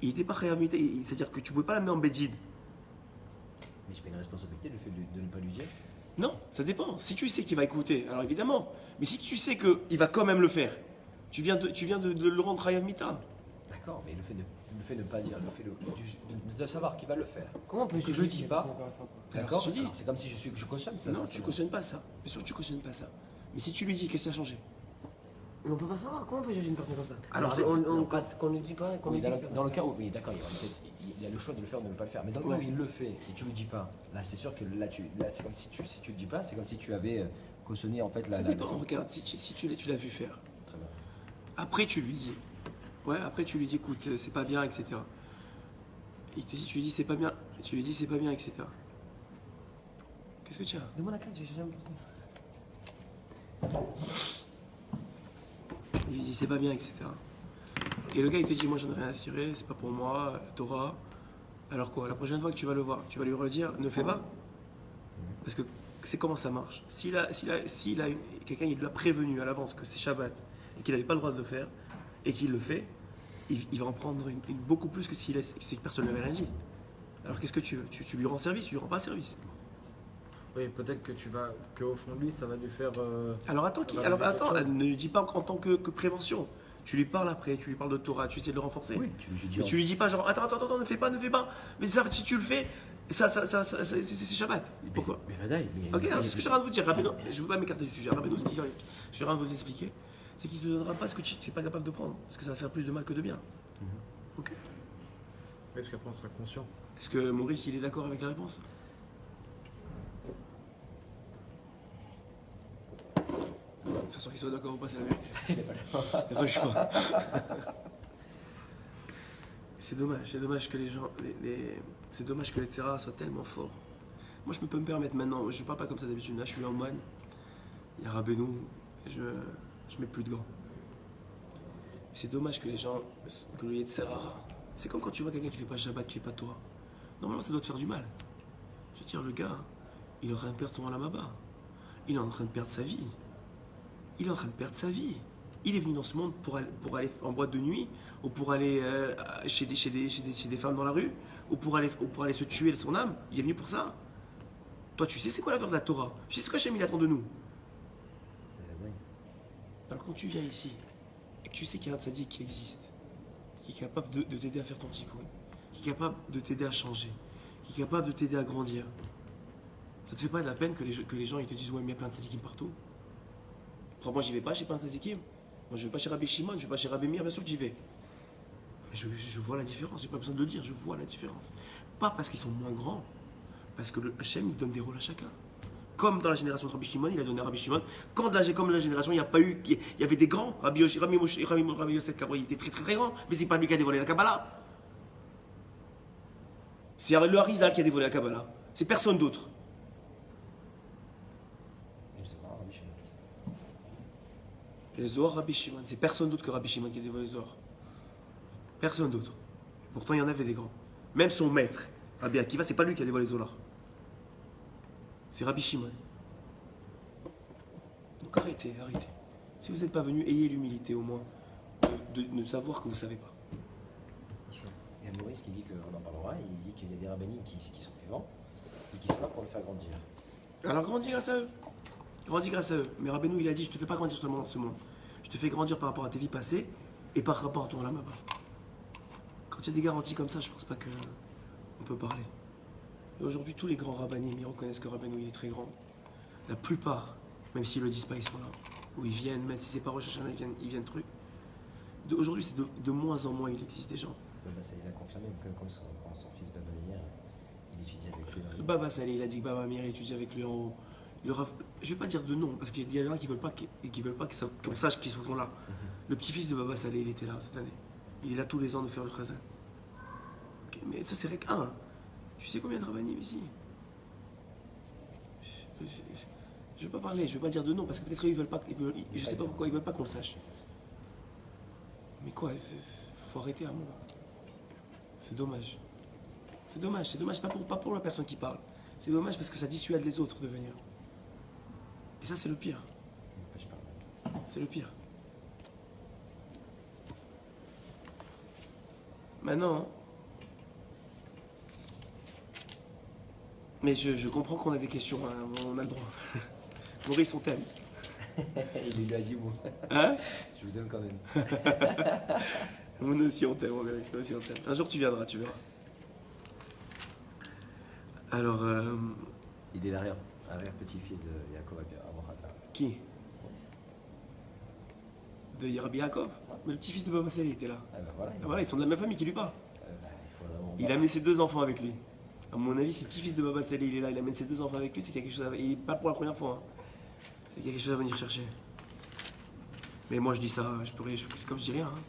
Il n'était pas Chayav Mita, c'est-à-dire que tu ne pouvais pas l'amener en Bedjid. Mais j'ai pas une responsabilité, le fait de ne pas lui dire. Non, ça dépend. Si tu sais qu'il va écouter, alors évidemment. Mais si tu sais qu'il va quand même le faire, tu viens de le rendre Chayav Mita. D'accord, mais le fait de ne pas dire, le fait de savoir qu'il va le faire. Comment on peut Que je le dis pas. D'accord. je te dis. Alors, c'est comme si je cautionne ça. Non, ça, tu ne cautionnes pas ça. Bien sûr que tu ne cautionnes pas ça. Mais si tu lui dis, qu'est-ce qui a changé? Mais on peut pas savoir, comment on peut juger une personne comme ça? Alors, Qu'on ne dit pas, qu'on Oui, lui dit que ça dans le cas où, oui, d'accord, il a le choix de le faire ou de ne pas le faire. Mais dans le cas où il le fait et tu lui dis pas, là, c'est sûr que là, c'est comme si tu le dis pas, c'est comme si tu avais cautionné en fait la. Ça dépend, regarde, si tu l'as vu faire. Très bien. Après, tu lui dis. Ouais, après, tu lui dis, écoute, c'est pas bien, etc. Il te dit, tu lui dis, c'est pas bien. Tu lui dis, c'est pas bien, etc. Qu'est-ce que tu as? Demande la carte, j'ai jamais porté. Il lui dit, c'est pas bien, etc. Et le gars, il te dit, moi, j'en ai rien à cirer, c'est pas pour moi, la Torah. Alors quoi? La prochaine fois que tu vas le voir, tu vas lui redire, ne fais pas. Parce que c'est comment ça marche. S'il a quelqu'un, il l'a prévenu à l'avance que c'est Shabbat et qu'il n'avait pas le droit de le faire, et qu'il le fait, il va en prendre une beaucoup plus que si personne ne lui avait rien dit. Alors qu'est-ce que tu veux? Tu lui rends service, tu lui rends pas service. Oui, peut-être qu'au fond de lui, ça va lui faire. Alors attends, ne lui dis pas en tant que prévention. Tu lui parles après, tu lui parles de Torah, tu essaies de le renforcer. Oui, Mais tu lui dis pas genre, attends, ne fais pas. Mais ça, si tu le fais, c'est Shabbat. Pourquoi? Mais Vadaï, Ok, alors c'est ce que je suis en train de vous dire. Rabbeinu, je ne veux pas m'écarter du sujet. Rabbeinu, ce que je suis en train de vous expliquer, c'est qu'il ne te donnera pas ce que tu n'es pas capable de prendre. Parce que ça va faire plus de mal que de bien. Ok. Oui, parce qu'après, on sera conscient. Est-ce que Maurice, il est d'accord avec la réponse? De toute façon, qu'il soit d'accord ou pas, c'est la vérité. il n'est pas là. Il n'y a pas le choix. C'est dommage que les gens, c'est dommage que les Tzera soient tellement forts. Moi, je peux me permettre maintenant, je ne parle pas comme ça d'habitude. Là, je suis en moine, il y a Rabbeinu, je mets plus de gants. C'est dommage que les gens, que le Tzera, c'est comme quand tu vois quelqu'un qui ne fait pas Shabbat, qui ne fait pas Torah. Normalement, ça doit te faire du mal. Je veux dire, le gars, il est en train de perdre son Olamaba. Il est en train de perdre sa vie. Il est en train de perdre sa vie. Il est venu dans ce monde pour aller en boîte de nuit, ou pour aller chez des femmes dans la rue, ou pour aller se tuer de son âme. Il est venu pour ça. Toi, tu sais c'est quoi la valeur de la Torah? Tu sais ce qu'Hachem il attend de nous. Alors quand tu viens ici, et que tu sais qu'il y a un tzaddik qui existe, qui est capable de t'aider à faire ton tikkun, qui est capable de t'aider à changer, qui est capable de t'aider à grandir, ça te fait pas de la peine que les gens ils te disent ouais mais il y a plein de tzaddikim partout. Moi j'y vais pas chez plein de tzaddikim. Moi je vais pas chez Rabbi Shimon, je vais pas chez Rabbi Meir, bien sûr que j'y vais. Mais je vois la différence, j'ai pas besoin de le dire, je vois la différence. Pas parce qu'ils sont moins grands, parce que le Hachem il donne des rôles à chacun. Comme dans la génération de Rabbi Shimon, il a donné à Rabbi Shimon. Comme la génération, il y avait des grands. Rabbi Yosef Karo, il était très très très grand, mais c'est pas lui qui a dévoilé la Kabbalah. C'est le Harizal qui a dévoilé la Kabbalah. C'est personne d'autre. Et le Zohar Rabbi Shimon, c'est personne d'autre que Rabbi Shimon qui a dévoilé le Zohar. Personne d'autre. Et pourtant, il y en avait des grands. Même son maître, Rabbi Akiva, c'est pas lui qui a dévoilé le Zohar. C'est Rabbi Shimon. Donc arrêtez. Si vous n'êtes pas venu, ayez l'humilité au moins de savoir que vous ne savez pas. Il y a Maurice qui dit qu'on en parlera, il dit qu'il y a des rabbiniques qui sont vivants et qui sont là pour le faire grandir. Alors grandis grâce à eux. Grandis grâce à eux. Mais Rabbeinu, il a dit, je ne te fais pas grandir seulement dans ce monde. Je te fais grandir par rapport à tes vies passées et par rapport à ton Olam Haba. Quand il y a des garanties comme ça, je ne pense pas qu'on peut parler. Et aujourd'hui, tous les grands rabbinim, ils reconnaissent que Rabbeinu, il est très grand. La plupart, même s'ils ne le disent pas, ils sont là. Ou ils viennent, même si c'est pas Rosh Hashanah, ils viennent truc. Aujourd'hui, c'est de moins en moins, il existe des gens. Il a confirmé que comme son fils Baba Meir, il étudie avec lui. Baba Saleh, il a dit que Baba Meir étudie avec lui en haut. Je ne vais pas dire de nom, parce qu'il y en a qui ne veulent pas qu'on sache qu'ils sont là. Le petit-fils de Baba Saleh, il était là cette année. Il est là tous les ans de faire le Chazan. Okay, mais ça, c'est Rek 1. Tu sais combien de rabbinim ici? Je ne vais pas parler, je ne vais pas dire de nom, parce que peut-être ils veulent pas. Je ne sais pas pourquoi ils ne veulent pas qu'on le sache. Mais quoi, faut arrêter à un moment. C'est dommage. C'est dommage, pas pour la personne qui parle. C'est dommage parce que ça dissuade les autres de venir. Et ça, c'est le pire. C'est le pire. Maintenant, mais je comprends qu'on a des questions, hein, on a le droit. Maurice, on t'aime. Il lui a dit, moi. Hein? Je vous aime quand même. Nous aussi, on t'aime, Maurice, nous aussi, on t'aime. Un jour, tu viendras, tu verras. Alors, Il est l'arrière-petit-fils de Yaakov Abrahata. qui? De Rabbi Yaakov? Mais le petit-fils de Baba Saleh était là. Ah ben voilà. Ah, voilà, ils sont de la même famille qui lui parle. Il faut vraiment... Il a amené ses 2 enfants avec lui. À mon avis, si le petit-fils de Baba Saleh il est là, il amène ses 2 enfants avec lui, c'est qu'il y a quelque chose à... Il n'est pas pour la première fois. Hein. C'est qu'il y a quelque chose à venir chercher. Mais moi, je dis ça, c'est comme je dis rien. Hein.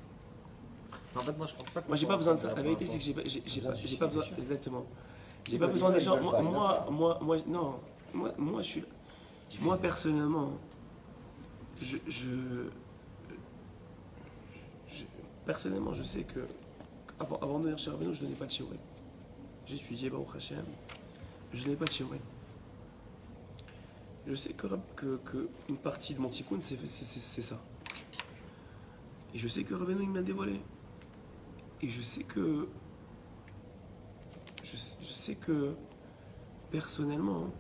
En fait, moi je pense pas que. Moi, j'ai pas besoin de ça. La vérité, c'est que j'ai pas besoin. Exactement. J'ai pas besoin des gens. Moi, je suis. Moi, personnellement, personnellement, je sais que avant de venir chez Rabbeinu, je ne donnais pas de shiurim. J'ai étudié Baruch Hashem, je ne donnais pas de shiurim. Je sais que une partie de mon tikkun, c'est ça. Et je sais que Rabbeinu, il me l'a dévoilé. Et je sais que personnellement,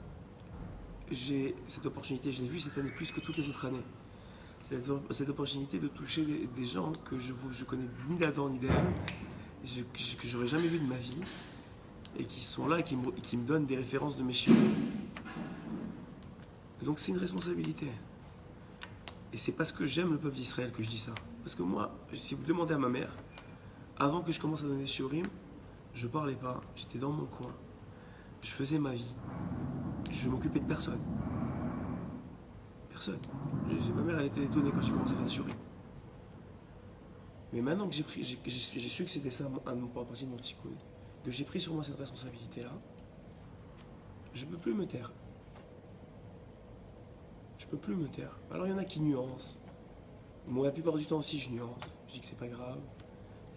j'ai cette opportunité, je l'ai vue cette année plus que toutes les autres années. Cette opportunité de toucher des gens que je connais ni d'avant ni d'hier, que j'aurais jamais vu de ma vie, et qui sont là et qui me donnent des références de mes chiens. Donc c'est une responsabilité. Et c'est parce que j'aime le peuple d'Israël que je dis ça. Parce que moi, si vous demandez à ma mère, avant que je commence à donner des shiurim, je parlais pas, j'étais dans mon coin, je faisais ma vie, je m'occupais de personne. Personne. Ma mère, elle était étonnée quand j'ai commencé à faire des shiurim. Mais maintenant que j'ai su que c'était ça un partie de mon petit coup, que j'ai pris sur moi cette responsabilité-là, je ne peux plus me taire. Je peux plus me taire. Alors il y en a qui nuancent. Moi, la plupart du temps aussi, je nuance. Je dis que c'est pas grave.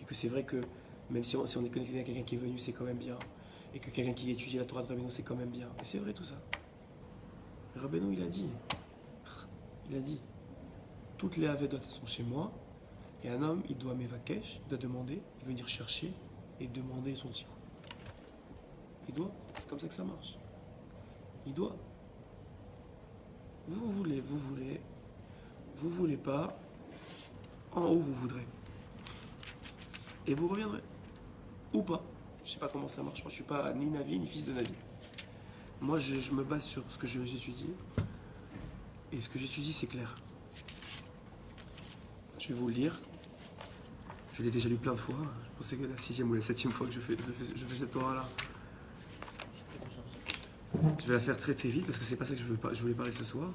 Et que c'est vrai que même si on est connecté à quelqu'un qui est venu, c'est quand même bien. et que quelqu'un qui étudie la Torah de Rabbeinu, c'est quand même bien. Et c'est vrai tout ça. Rabbeinu, il a dit, toutes les Avedot sont chez moi, et un homme, il doit m'évaquer, il doit demander, il veut venir chercher et demander son tikkun. Il doit, c'est comme ça que ça marche. Il doit. Vous voulez pas, en haut vous voudrez. Et vous reviendrez. Ou pas. Je sais pas comment ça marche. Moi je suis pas ni Navi ni fils de Navi. Moi je me base sur ce que j'étudie. Et ce que j'étudie c'est clair. Je vais vous le lire. Je l'ai déjà lu plein de fois. Je pensais que la 6e ou la 7e fois que je fais cette Torah-là. Je vais la faire très très vite parce que c'est pas ça que je voulais parler ce soir.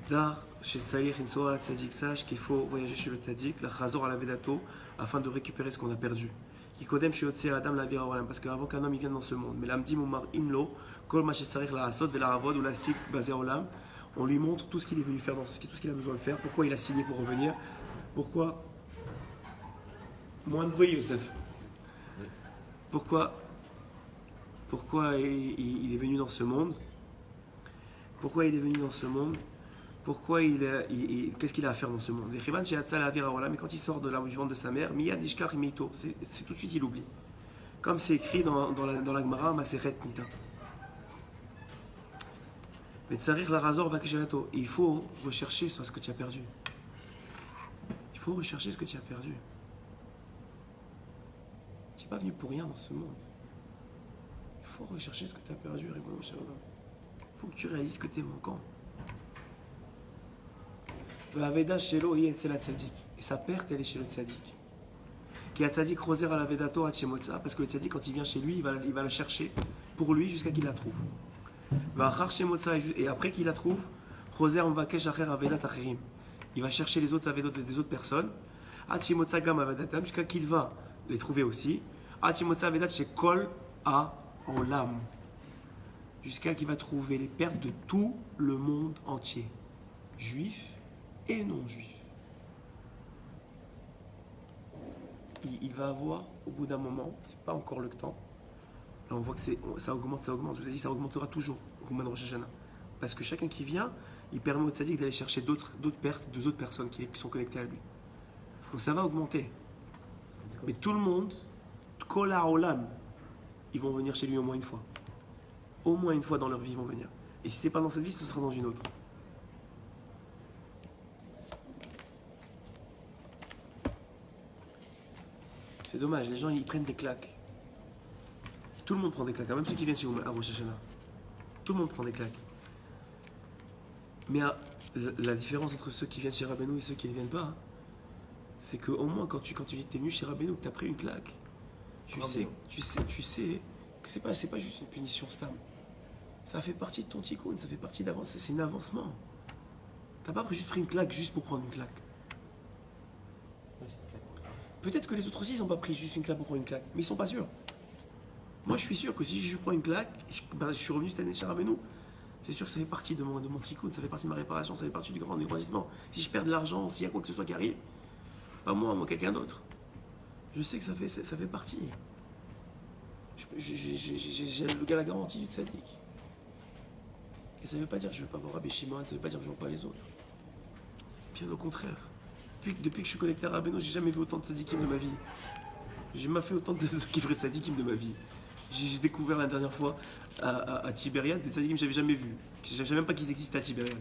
Dar, chez Tzaïr, Insoa, la Tzadik, sache qu'il faut voyager chez le Tzadik, la Chazor à la Vedato, afin de récupérer ce qu'on a perdu. Kikodem chez Otse Adam la Vira Olam, parce qu'avant qu'un homme il vienne dans ce monde, mais l'Amdim Umar Imlo, Kol Machet Tzaïr la Asod, Vela Ravod ou la Sik Bazé Olam, on lui montre tout ce qu'il est venu faire, tout ce qu'il a besoin de faire, pourquoi il a signé pour revenir, pourquoi. Moins de bruit, Youssef. Pourquoi il est venu dans ce monde. Pourquoi il est venu dans ce monde. Pourquoi qu'est-ce qu'il a à faire dans ce monde. Mais quand il sort du ventre de sa mère, Miyad Nishkar Mito, c'est tout de suite il oublie. Comme c'est écrit dans la Gemara, Maseret Nita. Mais Tsarir la Razor va Keshereto. Il faut rechercher ce que tu as perdu. Il faut rechercher ce que tu as perdu. Tu n'es pas venu pour rien dans ce monde. Il faut rechercher ce que tu as perdu, Ribono Shalom. Il faut que tu réalises que tu es manquant. Et sa perte, elle est chez le tzaddik. Qui a tzaddik roser à la vedato à Tchemotza, parce que le tzaddik, quand il vient chez lui, il va la chercher pour lui jusqu'à qu'il la trouve. Et après qu'il la trouve, roser on va kesh acher avedat acherim. Il va chercher les autres avedot des autres personnes. À Tchemotza gam avedatam, jusqu'à qu'il va les trouver aussi. À Tchemotza avedat chez kol a olam. Jusqu'à qu'il va trouver les pertes de tout le monde entier. Juifs et non-juif. Il va avoir, au bout d'un moment, c'est pas encore le temps, là on voit que ça augmente, je vous ai dit ça augmentera toujours au moment de Rosh Hashanah. Parce que chacun qui vient, il permet au tzaddik d'aller chercher d'autres pertes, d'autres personnes qui sont connectées à lui. Donc ça va augmenter. Mais tout le monde, Kol HaOlam, ils vont venir chez lui au moins une fois. Au moins une fois dans leur vie, ils vont venir. Et si c'est pas dans cette vie, ce sera dans une autre. C'est dommage, les gens ils prennent des claques. Tout le monde prend des claques, même ceux qui viennent chez vous à Rosh Hashanah. Tout le monde prend des claques. Mais la différence entre ceux qui viennent chez Rabbeinu et ceux qui ne viennent pas, c'est qu'au moins quand tu es venu chez Rabbeinu, que tu as pris une claque, tu sais que c'est pas juste une punition stable. Ça fait partie de ton tikkun, ça fait partie d'avancer, c'est un avancement. Tu n'as pas juste pris une claque juste pour prendre une claque. Peut-être que les autres aussi, ils n'ont pas pris juste une claque pour prendre une claque, mais ils ne sont pas sûrs. Moi, je suis sûr que si je prends une claque, je suis revenu cette année chez Rabbeinu, c'est sûr que ça fait partie de mon tikkun, ça fait partie de ma réparation, ça fait partie du grand grandissement. Si je perds de l'argent, s'il y a quoi que ce soit qui arrive, pas moi quelqu'un d'autre. Je sais que ça fait partie. J'ai le gars la garantie du tzaddik. Et ça ne veut pas dire que je ne veux pas voir Rabbi Shimon, ça ne veut pas dire que je ne vois pas les autres. Bien au contraire. Depuis que je suis connecté à Rabbeinu, j'ai jamais vu autant de tzadikim de ma vie. J'ai jamais fait autant de kivrei tzadikim de ma vie. J'ai découvert la dernière fois à Tibériade des tzadikim que j'avais jamais vus. Je ne savais même pas qu'ils existaient à Tibériade.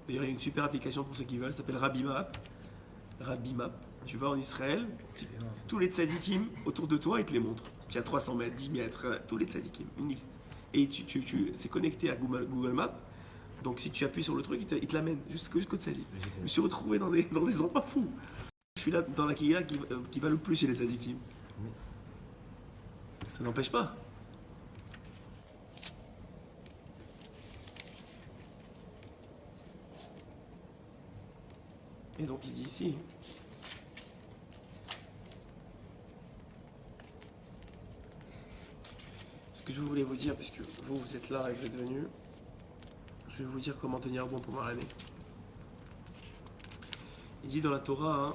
D'ailleurs, il y a une super application pour ceux qui veulent, ça s'appelle Rabimap. Rabimap. Tu vas en Israël, tous les tzadikim autour de toi, ils te les montrent. Tu as 300 mètres, 10 mètres, tous les tzadikim, une liste. Et c'est connecté à Google Maps. Donc si tu appuies sur le truc, il te l'amène jusqu'au tzaddik. Je me suis retrouvé dans des endroits fous. Je suis là dans la Kiyah qui va le plus chez les tzaddikim. Ça n'empêche pas. Et donc il dit ici. Ce que je voulais vous dire, parce que vous êtes là et vous êtes venus. Je vais vous dire comment tenir bon pendant l'année. Il dit dans la Torah, hein,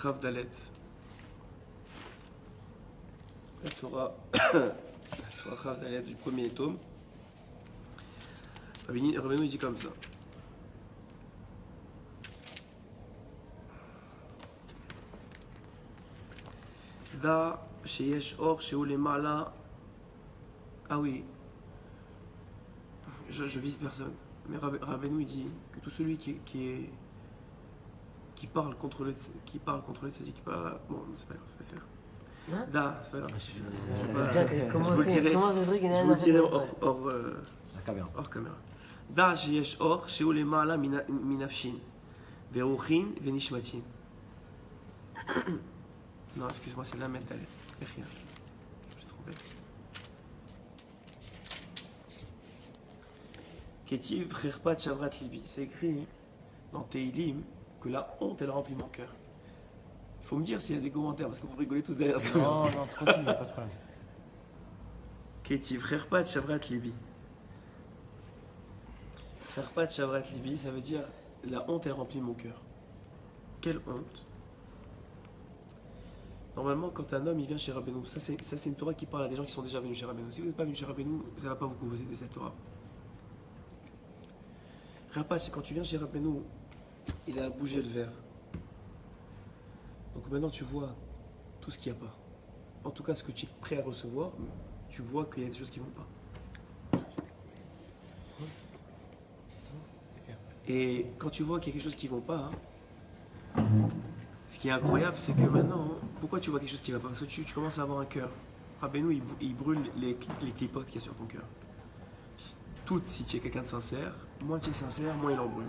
Chav Dalet. La Torah Chav Dalet du premier tome. Rabbeinu il dit comme ça. Da sheyesh or shehu lemala. Ah oui. Je vise personne. Mais Rabbeinu il dit que tout celui qui parle contre le tzaddik, qui parle. Bon, c'est pas grave, c'est faire. Hein? Da, c'est pas grave. Comment je vous le dirai. Je vous le dirai La caméra. hors caméra. Da sheyesh or shehu lemala minafshin. Veruchin venishmatin. Non, excuse-moi, c'est la Dalet. Je me suis trompé. Ketiv Cherpat Shavrat Libi. C'est écrit dans Teilim que la honte, elle remplit mon cœur. Il faut me dire s'il y a des commentaires parce que vous rigolez tous derrière. Non, non, tranquille, pas de problème. Ketiv Cherpat Shavrat Libi. Cherpat Shavrat Libi, ça veut dire la honte, elle remplit mon cœur. Quelle honte! Normalement, quand un homme il vient chez Rabbeinu, ça c'est une Torah qui parle à des gens qui sont déjà venus chez Rabbeinu. Si vous n'êtes pas venu chez Rabbeinu, ça ne va pas beaucoup vous aider cette Torah. Rapat, quand tu viens chez Rabbeinu, il a bougé le verre. Donc maintenant tu vois tout ce qu'il n'y a pas. En tout cas, ce que tu es prêt à recevoir, tu vois qu'il y a des choses qui ne vont pas. Et quand tu vois qu'il y a quelque chose qui ne vont pas, hein, ce qui est incroyable, c'est que maintenant, pourquoi tu vois quelque chose qui ne va pas? Parce que tu commences à avoir un cœur. Rabbeinu, il brûle les clipotes qu'il y a sur ton cœur. Toutes, si tu es quelqu'un de sincère, moins tu es sincère, moins il en brûle.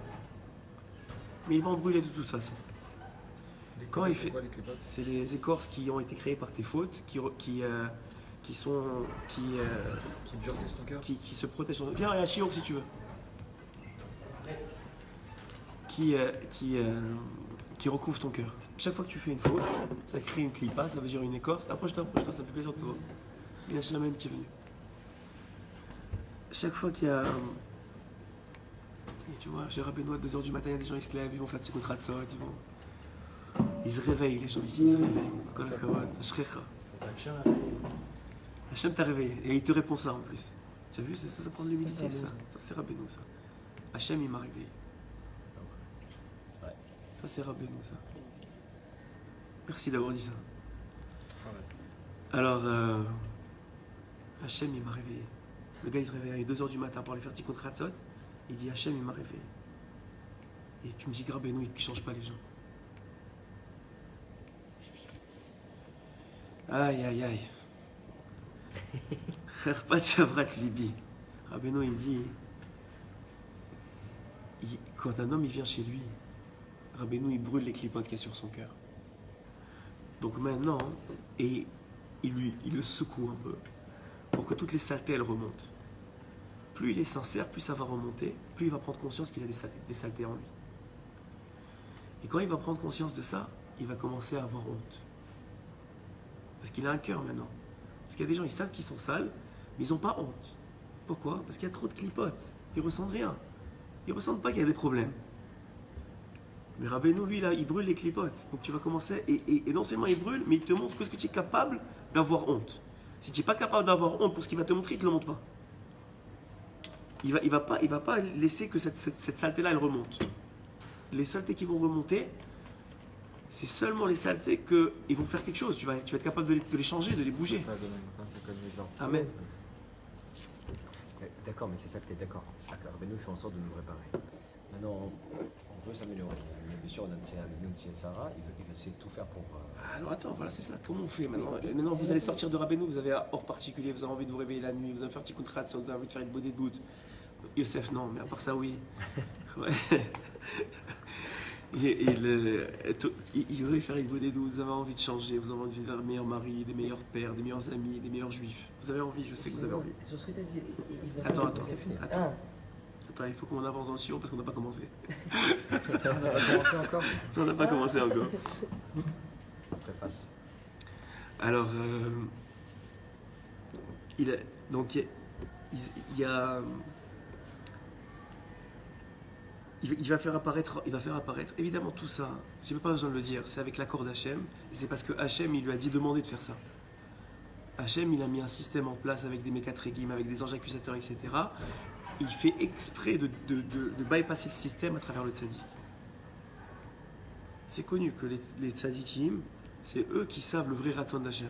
Mais il va en brûler de toute façon. Quand il fait, c'est les écorces qui ont été créées par tes fautes, qui durcissent ton cœur. qui se protègent. Viens, il y a un chiour si tu veux. Qui recouvre ton cœur. Chaque fois que tu fais une faute, ça crée une clipa, ça veut dire une écorce. Approche-toi, ça me fait plaisir de te voir. Il a jamais qui est venu. Chaque fois qu'il y a. Et tu vois, chez Rabbeinu à 2h du matin, il y a des gens qui se lèvent, ils vont faire petit contrat de sot, ils se réveillent, les gens ici, ils se réveillent. Hachem t'a réveillé, et il te répond ça en plus. Tu as vu, ça prend de l'humilité, ça. Ça c'est Rabbeinu, ça. Hachem, il m'a réveillé. Ça c'est Rabbeinu, ça. Merci d'avoir dit ça. Alors, Hachem, il m'a réveillé. Le gars, il se réveille à 2h du matin pour aller faire petit contrat de sot. Il dit Hachem, il m'a réveillé. Et tu me dis que Rabbeinu, il ne change pas les gens. Aïe, aïe, aïe. Cherpat Shavrat Libi. Rabbeinu, il dit quand un homme il vient chez lui, Rabbeinu, il brûle les clipotes qu'il y a sur son cœur. Donc maintenant, et il le secoue un peu pour que toutes les saletés elles remontent. Plus il est sincère, plus ça va remonter, plus il va prendre conscience qu'il a des saletés en lui. Et quand il va prendre conscience de ça, il va commencer à avoir honte. Parce qu'il a un cœur maintenant. Parce qu'il y a des gens, ils savent qu'ils sont sales, mais ils n'ont pas honte. Pourquoi? Parce qu'il y a trop de clipotes. Ils ne ressentent rien. Ils ne ressentent pas qu'il y a des problèmes. Mais Rabbeinu, lui, là, il brûle les clipotes. Donc tu vas commencer, et non seulement il brûle, mais il te montre que ce que tu es capable d'avoir honte. Si tu n'es pas capable d'avoir honte pour ce qu'il va te montrer, il ne te le montre pas. Il va pas laisser que cette saleté-là, elle remonte. Les saletés qui vont remonter, c'est seulement les saletés qu'ils vont faire quelque chose. Tu vas être capable de les changer, de les bouger. Amen. D'accord, mais c'est ça que tu es d'accord. D'accord, ben nous fait en sorte de nous réparer. Maintenant, on veut s'améliorer. Mais bien sûr, notre Sarah, il veut essayer de tout faire pour. Alors attends, voilà, c'est ça. Comment on fait maintenant? Maintenant, vous allez sortir de Rabbeinu, vous avez un hors particulier, vous avez envie de vous réveiller la nuit, vous avez fait un petit contrat, vous avez envie de faire une bonne doute. Youssef, non, mais à part ça, oui. Ouais. Il voudrait faire une bonne doute, vous avez envie de changer, vous avez envie d'un meilleur mari, des meilleurs pères, des meilleurs amis, des meilleurs juifs. Vous avez envie, je sais que vous avez envie. Sur ce que tu as dit, il va Attends, faire- attends. Attends, il faut qu'on avance dans le chiot parce qu'on n'a pas commencé. On va commencer encore. On n'a pas commencé encore. Préface. Alors, il y a... Il va faire apparaître, évidemment tout ça, j'ai pas besoin de le dire, c'est avec l'accord d'Hachem, et c'est parce que Hachem, il lui a dit demander de faire ça. Hachem, il a mis un système en place avec des mécatrégim, avec des anges accusateurs, etc. Il fait exprès de bypasser le système à travers le tzaddik. C'est connu que les tzaddikim, c'est eux qui savent le vrai ratzon d'Hachem.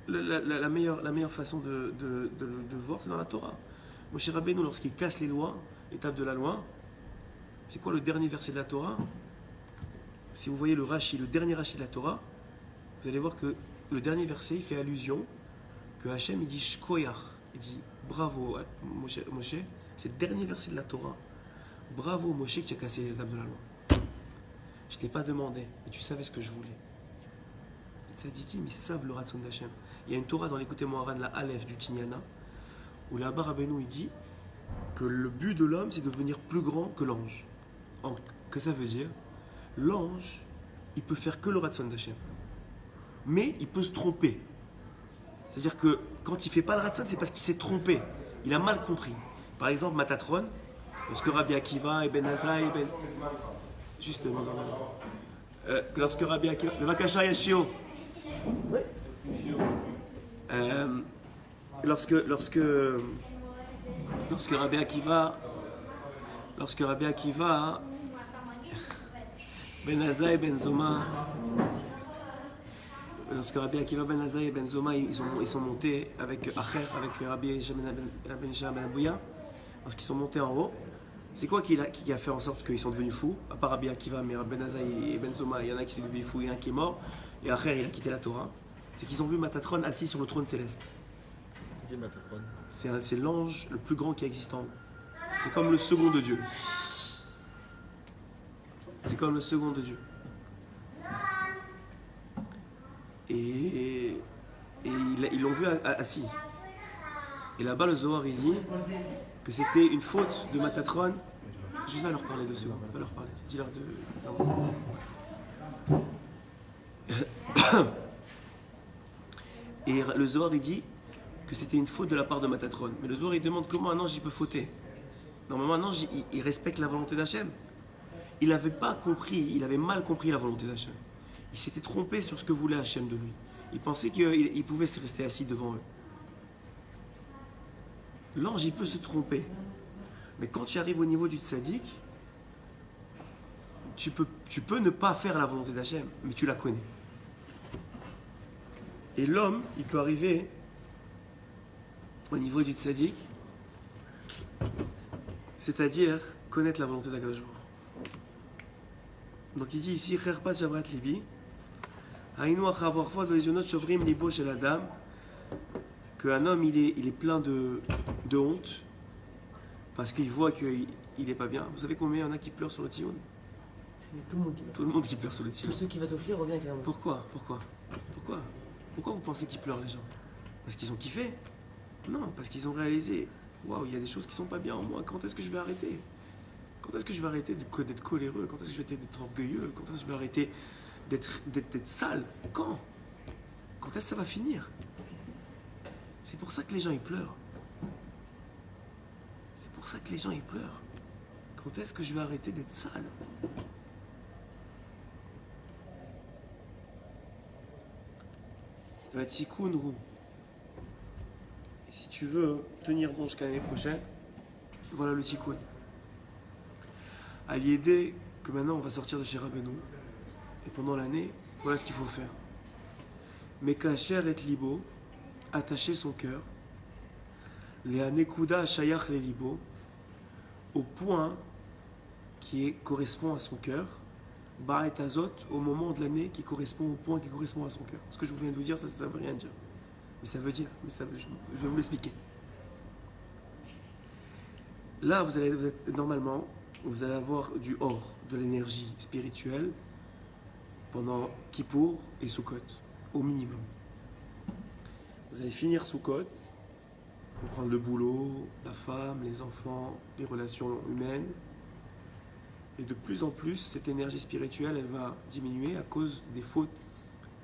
La meilleure façon de le voir, c'est dans la Torah. Moshe Rabbeinu, lorsqu'il casse les lois, l'étape de la loi, c'est quoi le dernier verset de la Torah? Si vous voyez le dernier Rashi de la Torah, vous allez voir que le dernier verset, il fait allusion que Hachem, il dit Shkoyach, il dit bravo Moshe, c'est le dernier verset de la Torah. Bravo Moshe que tu as cassé l'étape de la loi. Je ne t'ai pas demandé, mais tu savais ce que je voulais. Les tzadikim, ils savent le ratzon d'Hachem. Il y a une Torah dans l'écouté Moharan, la Aleph du Tignana, où là-bas Rabbeinu il dit que le but de l'homme, c'est de devenir plus grand que l'ange. Que ça veut dire? L'ange, il peut faire que le ratzon d'Hachem. Mais il peut se tromper. C'est-à-dire que quand il ne fait pas le ratzon, c'est parce qu'il s'est trompé. Il a mal compris. Par exemple, Matatron, lorsque Rabbi Akiva et Ben Azaï, justement, lorsque Rabbi Akiva, le Vakasha Yashio, lorsque Rabbi Akiva, Ben Azaï et Ben Zoma, lorsque Rabbi Akiva Ben Azaï et Ben Zoma ils sont montés avec Acher, avec Rabbi Ben Isha Ben Abouya, lorsqu'ils sont montés en haut, c'est quoi qui a fait en sorte qu'ils sont devenus fous? À part Rabbi Akiva, mais Ben Azaï et Ben Zoma, il y en a qui sont devenus fous et un qui est mort, et Acher il a quitté la Torah. C'est qu'ils ont vu Matatron assis sur le trône céleste. C'est qui Matatron? C'est l'ange le plus grand qui existe en haut. C'est comme le second de Dieu. C'est comme le second de Dieu. Et ils l'ont vu assis. Et là-bas, le Zohar, il dit que c'était une faute de Matatron. Je vais leur parler 2 secondes. Je vais leur parler. Dis-leur de... Et le Zohar, il dit que c'était une faute de la part de Matatron. Mais le Zohar, il demande comment un ange il peut fauter. Normalement, un ange, il respecte la volonté d'Hachem. Il n'avait pas compris, il avait mal compris la volonté d'Hachem. Il s'était trompé sur ce que voulait Hachem de lui. Il pensait qu'il pouvait se rester assis devant eux. L'ange, il peut se tromper. Mais quand tu arrives au niveau du tzaddik, tu peux ne pas faire la volonté d'Hachem, mais tu la connais. Et l'homme, il peut arriver au niveau du tzaddik, c'est-à-dire connaître la volonté d'Akadosh Baruch Hu. Donc il dit ici, Kherpat Shavrat Libi, Haïnou Achavor Fod Velezionot Shovrim Libo Shel Adam, qu'un homme il est plein de honte parce qu'il voit qu'il n'est pas bien. Vous savez combien il y en a qui pleurent sur le Tzion? Tout le monde qui va. Tout le monde qui pleure sur le Tzion. Tous ceux qui va t'offrir revient avec la honte. Pourquoi vous pensez qu'ils pleurent les gens? Parce qu'ils ont kiffé? Non, parce qu'ils ont réalisé, waouh, il y a des choses qui sont pas bien en moi. Quand est-ce que je vais arrêter? Quand est-ce que je vais arrêter d'être coléreux? Quand est-ce que je vais arrêter d'être orgueilleux? Quand est-ce que je vais arrêter d'être sale? Quand est-ce que ça va finir? C'est pour ça que les gens ils pleurent. C'est pour ça que les gens ils pleurent. Quand est-ce que je vais arrêter d'être sale? Le tikkun roux. Et si tu veux tenir bon jusqu'à l'année prochaine, voilà le tikkun. À l'idée que maintenant on va sortir de chez Rabbeinu, et pendant l'année, voilà ce qu'il faut faire. Mekacher et libo, attacher son cœur, les anekuda shayach les libo, au point qui correspond à son cœur, ba et azot, au moment de l'année qui correspond au point qui correspond à son cœur. Ce que je viens de vous dire, ça ne veut rien dire. Mais ça veut dire, je vais vous l'expliquer. Là, normalement, vous allez avoir du or, de l'énergie spirituelle pendant Kippour et Sukkot, au minimum. Vous allez finir Sukkot, pour prendre le boulot, la femme, les enfants, les relations humaines. Et de plus en plus, cette énergie spirituelle, elle va diminuer à cause des fautes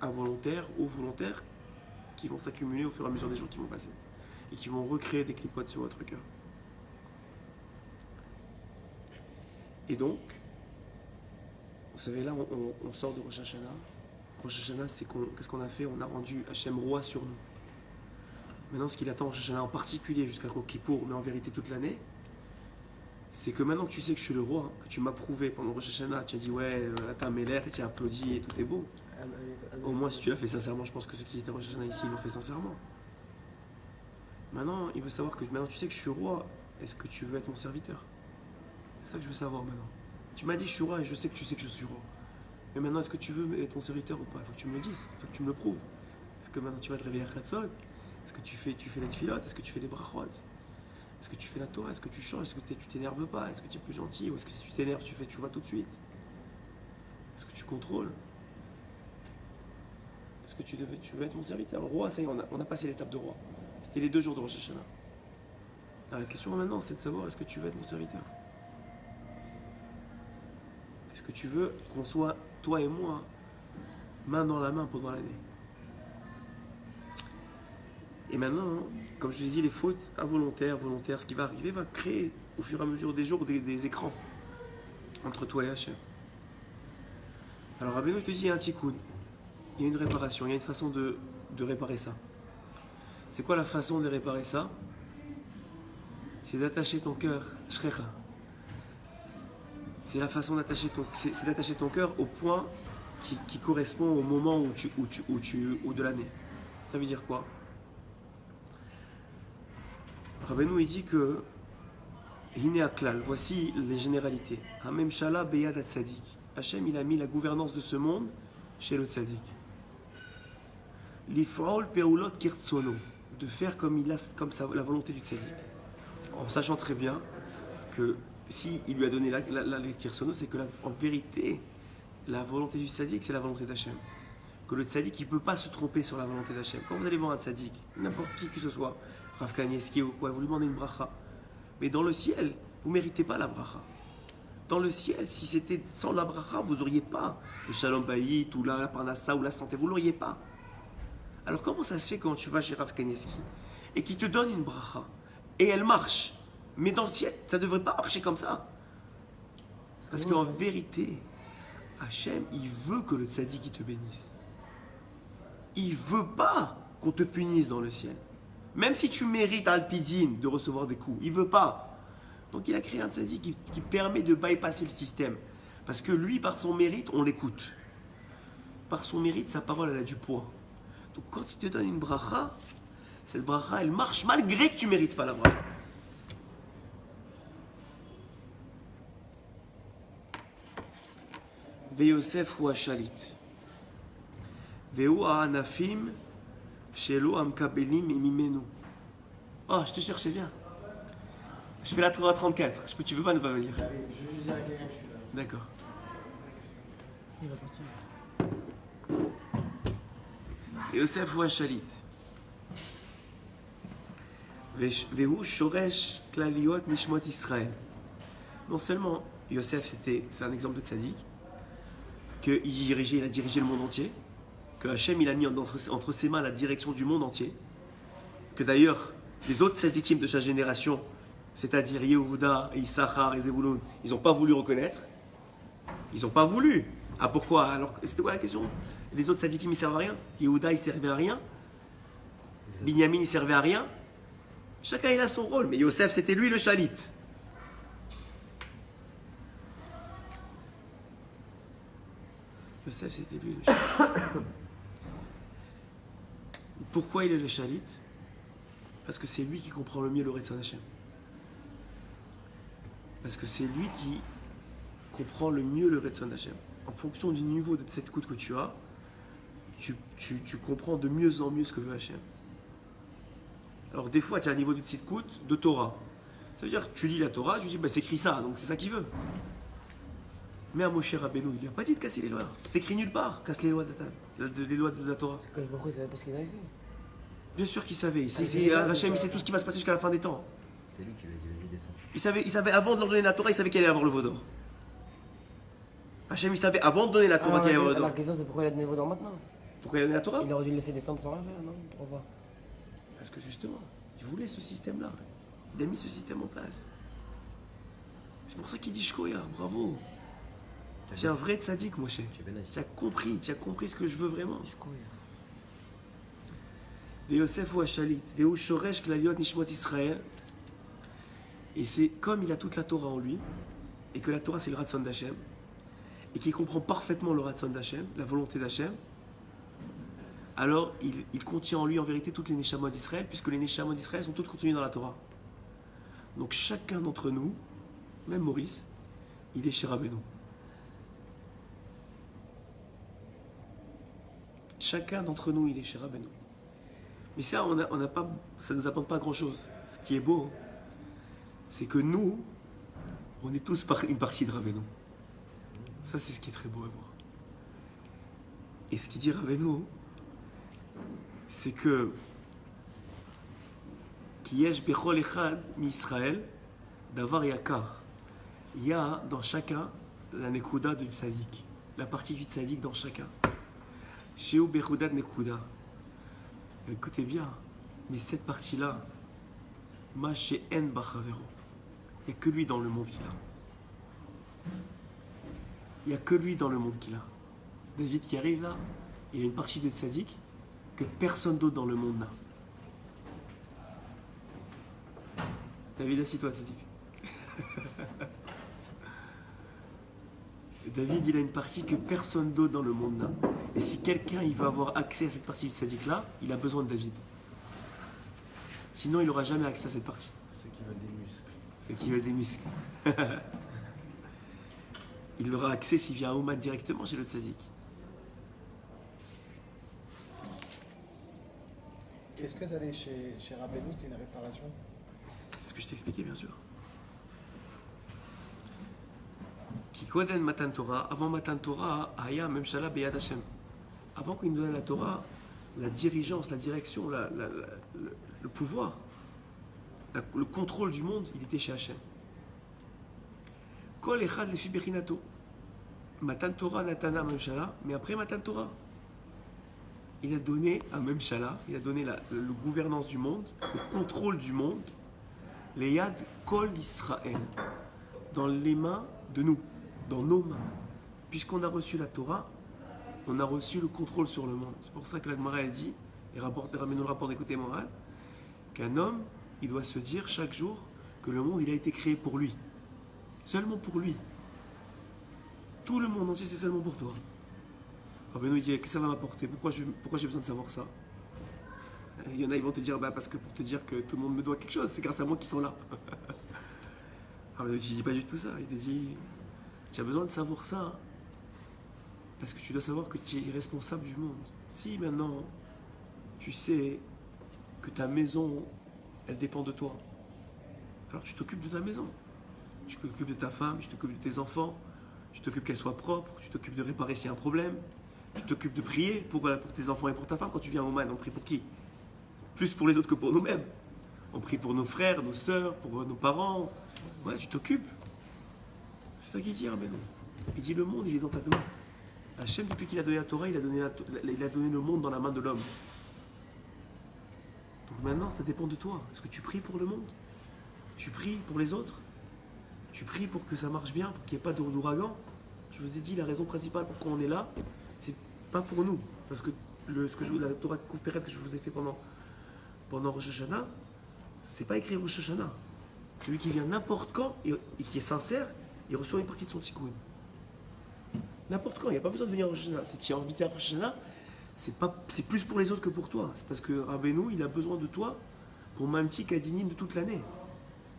involontaires ou volontaires qui vont s'accumuler au fur et à mesure des jours qui vont passer. et qui vont recréer des clipotes sur votre cœur. Et donc, vous savez, là, on sort de Rosh Hashanah. Rosh Hashanah, qu'est-ce qu'on a fait? On a rendu Hachem roi sur nous. Maintenant, ce qu'il attend Rosh Hashanah en particulier jusqu'à Yom Kippour, mais en vérité toute l'année, c'est que maintenant que tu sais que je suis le roi, que tu m'as prouvé pendant Rosh Hashanah, tu as dit ouais, t'as mes l'air et tu as applaudi et tout est beau. Au moins, si tu l'as fait sincèrement, je pense que ceux qui étaient Rosh Hashanah ici, ils l'ont fait sincèrement. Maintenant, il veut savoir que maintenant tu sais que je suis roi, est-ce que tu veux être mon serviteur? C'est ça que je veux savoir maintenant. Tu m'as dit je suis roi et je sais que tu sais que je suis roi. Mais maintenant, est-ce que tu veux être mon serviteur ou pas? Il faut que tu me le dises, il faut que tu me le prouves. Est-ce que maintenant tu vas te réveiller à Khatsog? Est-ce que tu fais les tfilotes? Est-ce que tu fais les brachot? Est-ce que tu fais la Torah? Est-ce que tu changes? Est-ce que tu t'énerves pas? Est-ce que tu es plus gentil? Ou est-ce que si tu t'énerves, tu vas tout de suite? Est-ce que tu contrôles? Est-ce que tu veux être mon serviteur? Roi, ça y est, on a passé l'étape de roi. C'était les 2 jours de Rosh Hashanah. Alors, la question maintenant, c'est de savoir, est-ce que tu veux être mon serviteur? Est-ce que tu veux qu'on soit, toi et moi, main dans la main pendant l'année? Et maintenant, comme je vous ai dit, les fautes involontaires, volontaires, ce qui va arriver va créer au fur et à mesure des jours des écrans entre toi et Hachem. Alors Rabbeinu te dit, il y a un tikkun, il y a une réparation, il y a une façon de réparer ça. C'est quoi la façon de réparer ça? C'est d'attacher ton cœur, shrecha. C'est la façon d'attacher ton cœur au point qui correspond au moment où de l'année. Ça veut dire quoi? Rabbeinu il dit que Hine Aklal, voici les généralités. Hamem Shala Beyad Tzadik. Hachem il a mis la gouvernance de ce monde chez le Tzadik. L'Ifraol Peulot Kirtsono, de faire comme la volonté du Tzadik. En sachant très bien que si il lui a donné la Kirtsono, c'est que en vérité, la volonté du Tzadik, c'est la volonté d'Hachem. Que le Tzadik, il ne peut pas se tromper sur la volonté d'Hachem. Quand vous allez voir un Tzadik, n'importe qui que ce soit, Rav Kanievski ou quoi, vous lui demandez une bracha. Mais dans le ciel, vous ne méritez pas la bracha. Dans le ciel, si c'était sans la bracha, vous n'auriez pas le shalom bayit ou la parnassa ou la santé, vous ne l'auriez pas. Alors comment ça se fait quand tu vas chez Rav Kanievski et qu'il te donne une bracha et elle marche, mais dans le ciel, ça ne devrait pas marcher comme ça. Parce qu'en vérité, Hachem, il veut que le tzaddik il te bénisse. Il ne veut pas qu'on te punisse dans le ciel. Même si tu mérites Alpidine de recevoir des coups, il ne veut pas. Donc il a créé un tzaddik qui permet de bypasser le système. Parce que lui, par son mérite, on l'écoute. Par son mérite, sa parole, elle a du poids. Donc quand il te donne une bracha, cette bracha, elle marche malgré que tu ne mérites pas la bracha. Ve-Yosef ou Ashalit. Ve-Hu ha'anafim shelo hamkabelim mimenu. Oh, je te cherchais bien. Je fais la 34. Tu peux pas ne pas venir. Je veux juste dire à quelqu'un que je suis là. D'accord. Il va partir. Yosef ou Ashalit. Vehu shoresh klaliot nishmot Israël. Non seulement Yosef, c'est un exemple de tzaddik, qu'il a dirigé le monde entier, que Hachem il a mis entre ses mains la direction du monde entier, que d'ailleurs les autres tzaddikim de sa génération, c'est-à-dire Yehuda, Issachar et Zevulun, ils n'ont pas voulu reconnaître. Ils n'ont pas voulu. Ah pourquoi? Alors c'était quoi la question? Les autres tzaddikim ils servent à rien. Yehuda il servait à rien. Binyamin il servait à rien. Chacun il a son rôle, mais Yosef c'était lui le chalit. Yosef c'était lui le chalit. Pourquoi il est le chalit? Parce que c'est lui qui comprend le mieux le Retzon Hashem. Parce que c'est lui qui comprend le mieux le Retzon Hashem. En fonction du niveau de cette écoute que tu as, tu comprends de mieux en mieux ce que veut Hashem. Alors des fois tu as un niveau de tzidkout de Torah. Ça veut dire que tu lis la Torah, tu dis bah, c'est écrit ça, donc c'est ça qu'il veut. Mais à Moshe Rabbeinu, il n'a pas dit de casser les lois. C'est écrit nulle part, casse les lois les lois de la Torah. Quand je me crois, il savait pas ce qu'il avait fait. Bien sûr qu'il savait. Hachem, il sait tout ce qui va se passer jusqu'à la fin des temps. C'est lui qui lui a dit, vas-y, descends. Il savait avant de leur donner la Torah, il savait qu'il allait avoir le Vaudor. Hachem, il savait avant de donner la Torah qu'il allait avoir le Vaudor. La question c'est pourquoi il a donné le Vaudor maintenant? Pourquoi il a donné la Torah? Il aurait dû le laisser descendre sans rien faire, non? Pourquoi? Parce que justement, Il voulait ce système-là. Il a mis ce système en place. C'est pour ça qu'il dit Shkoyar, bravo. Tu es un vrai tzaddik, Moshe. Tu es béni. Tu as compris ce que je veux vraiment. Yosef ou Ashalit, Veu Shoresh Klaliot Nishmot Israël. Et c'est comme il a toute la Torah en lui, et que la Torah c'est le Ratzon d'Hachem, et qu'il comprend parfaitement le Ratzon d'Hachem, la volonté d'Hachem, alors il contient en lui en vérité toutes les Neshamot d'Israël, puisque les Neshamot d'Israël sont toutes contenues dans la Torah. Donc chacun d'entre nous, même Maurice, il est chez Rabbeinu. Chacun d'entre nous, il est chez Rabbeinu. Mais ça, ça ne nous apporte pas grand-chose. Ce qui est beau, c'est que nous, on est tous une partie de Rabbeinu. Ça, c'est ce qui est très beau à voir. Et ce qu'il dit Rabbeinu, c'est que Kiyesh bechol echad mi-Israël davar yakar. Il y a dans chacun la nekuda du tzaddik, la partie du tzaddik dans chacun. Sheu bechudat nekuda. Écoutez bien, mais cette partie-là, ma she'en bachavero. Il n'y a que lui dans le monde qu'il a. Il n'y a que lui dans le monde qu'il a. David qui arrive là, il a une partie de tzaddik que personne d'autre dans le monde n'a. David, assis-toi, tzaddik. David, il a une partie que personne d'autre dans le monde n'a. Et si quelqu'un il va avoir accès à cette partie du tzaddik là, il a besoin de David. Sinon, il n'aura jamais accès à cette partie. Ceux qui veulent des muscles. Ceux qui veulent des muscles. Il aura accès s'il vient à Ouman directement chez le tzaddik. Est-ce que d'aller chez Rabbeinu, c'est une réparation? C'est ce que je t'ai expliqué, bien sûr. Kikoden Matan Torah, avant Matan Torah, Aya Memshala Beyad Hashem. Avant qu'il nous donne la Torah, la dirigeance, la direction, le pouvoir, le contrôle du monde, il était chez Hashem. Kol Echad Lefi Bechinato. Matan Torah Natana Memshala, mais après Matan Torah, il a donné à Memshala, il a donné la gouvernance du monde, le contrôle du monde, les Yad Kol Israël, dans les mains de nous, dans nos mains. Puisqu'on a reçu la Torah, on a reçu le contrôle sur le monde. C'est pour ça que la Gemara elle dit, et ramène le rapport d'écouter Morad, qu'un homme, il doit se dire chaque jour que le monde il a été créé pour lui. Seulement pour lui. Tout le monde entier, c'est seulement pour toi. Rabbeinu il dit, qu'est-ce que ça va m'apporter? Pourquoi j'ai besoin de savoir ça? Il y en a, ils vont te dire, parce que pour te dire que tout le monde me doit quelque chose, c'est grâce à moi qu'ils sont là. Rabbeinu il ne dit pas du tout ça. Il te dit, tu as besoin de savoir ça, parce que tu dois savoir que tu es responsable du monde. Si maintenant, tu sais que ta maison, elle dépend de toi, alors tu t'occupes de ta maison. Tu t'occupes de ta femme, tu t'occupes de tes enfants, tu t'occupes qu'elle soit propre, tu t'occupes de réparer s'il y a un problème, tu t'occupes de prier pour tes enfants et pour ta femme. Quand tu viens au Man, on prie pour qui? Plus pour les autres que pour nous-mêmes. On prie pour nos frères, nos sœurs, pour nos parents. Ouais, tu t'occupes. C'est ça qu'il dit, Rabbeinu. Il dit le monde, il est dans ta main. Hachem, depuis qu'il a donné la Torah, il a donné le monde dans la main de l'homme. Donc maintenant, ça dépend de toi. Est-ce que tu pries pour le monde? Tu pries pour les autres? Tu pries pour que ça marche bien, pour qu'il n'y ait pas d'ouragan? Je vous ai dit, la raison principale pourquoi on est là, c'est pas pour nous. Parce que la Torah Koufperet que je vous ai fait pendant Rosh Hashanah, c'est pas écrit Rosh Hashanah. Celui qui vient n'importe quand et qui est sincère, il reçoit une partie de son tikkun. N'importe quand, il n'y a pas besoin de venir à Rosh Hashanah. Si tu es invité à Rosh Hashanah, c'est plus pour les autres que pour toi. C'est parce que Rabbeinu, il a besoin de toi pour Mamti Kadinim de toute l'année.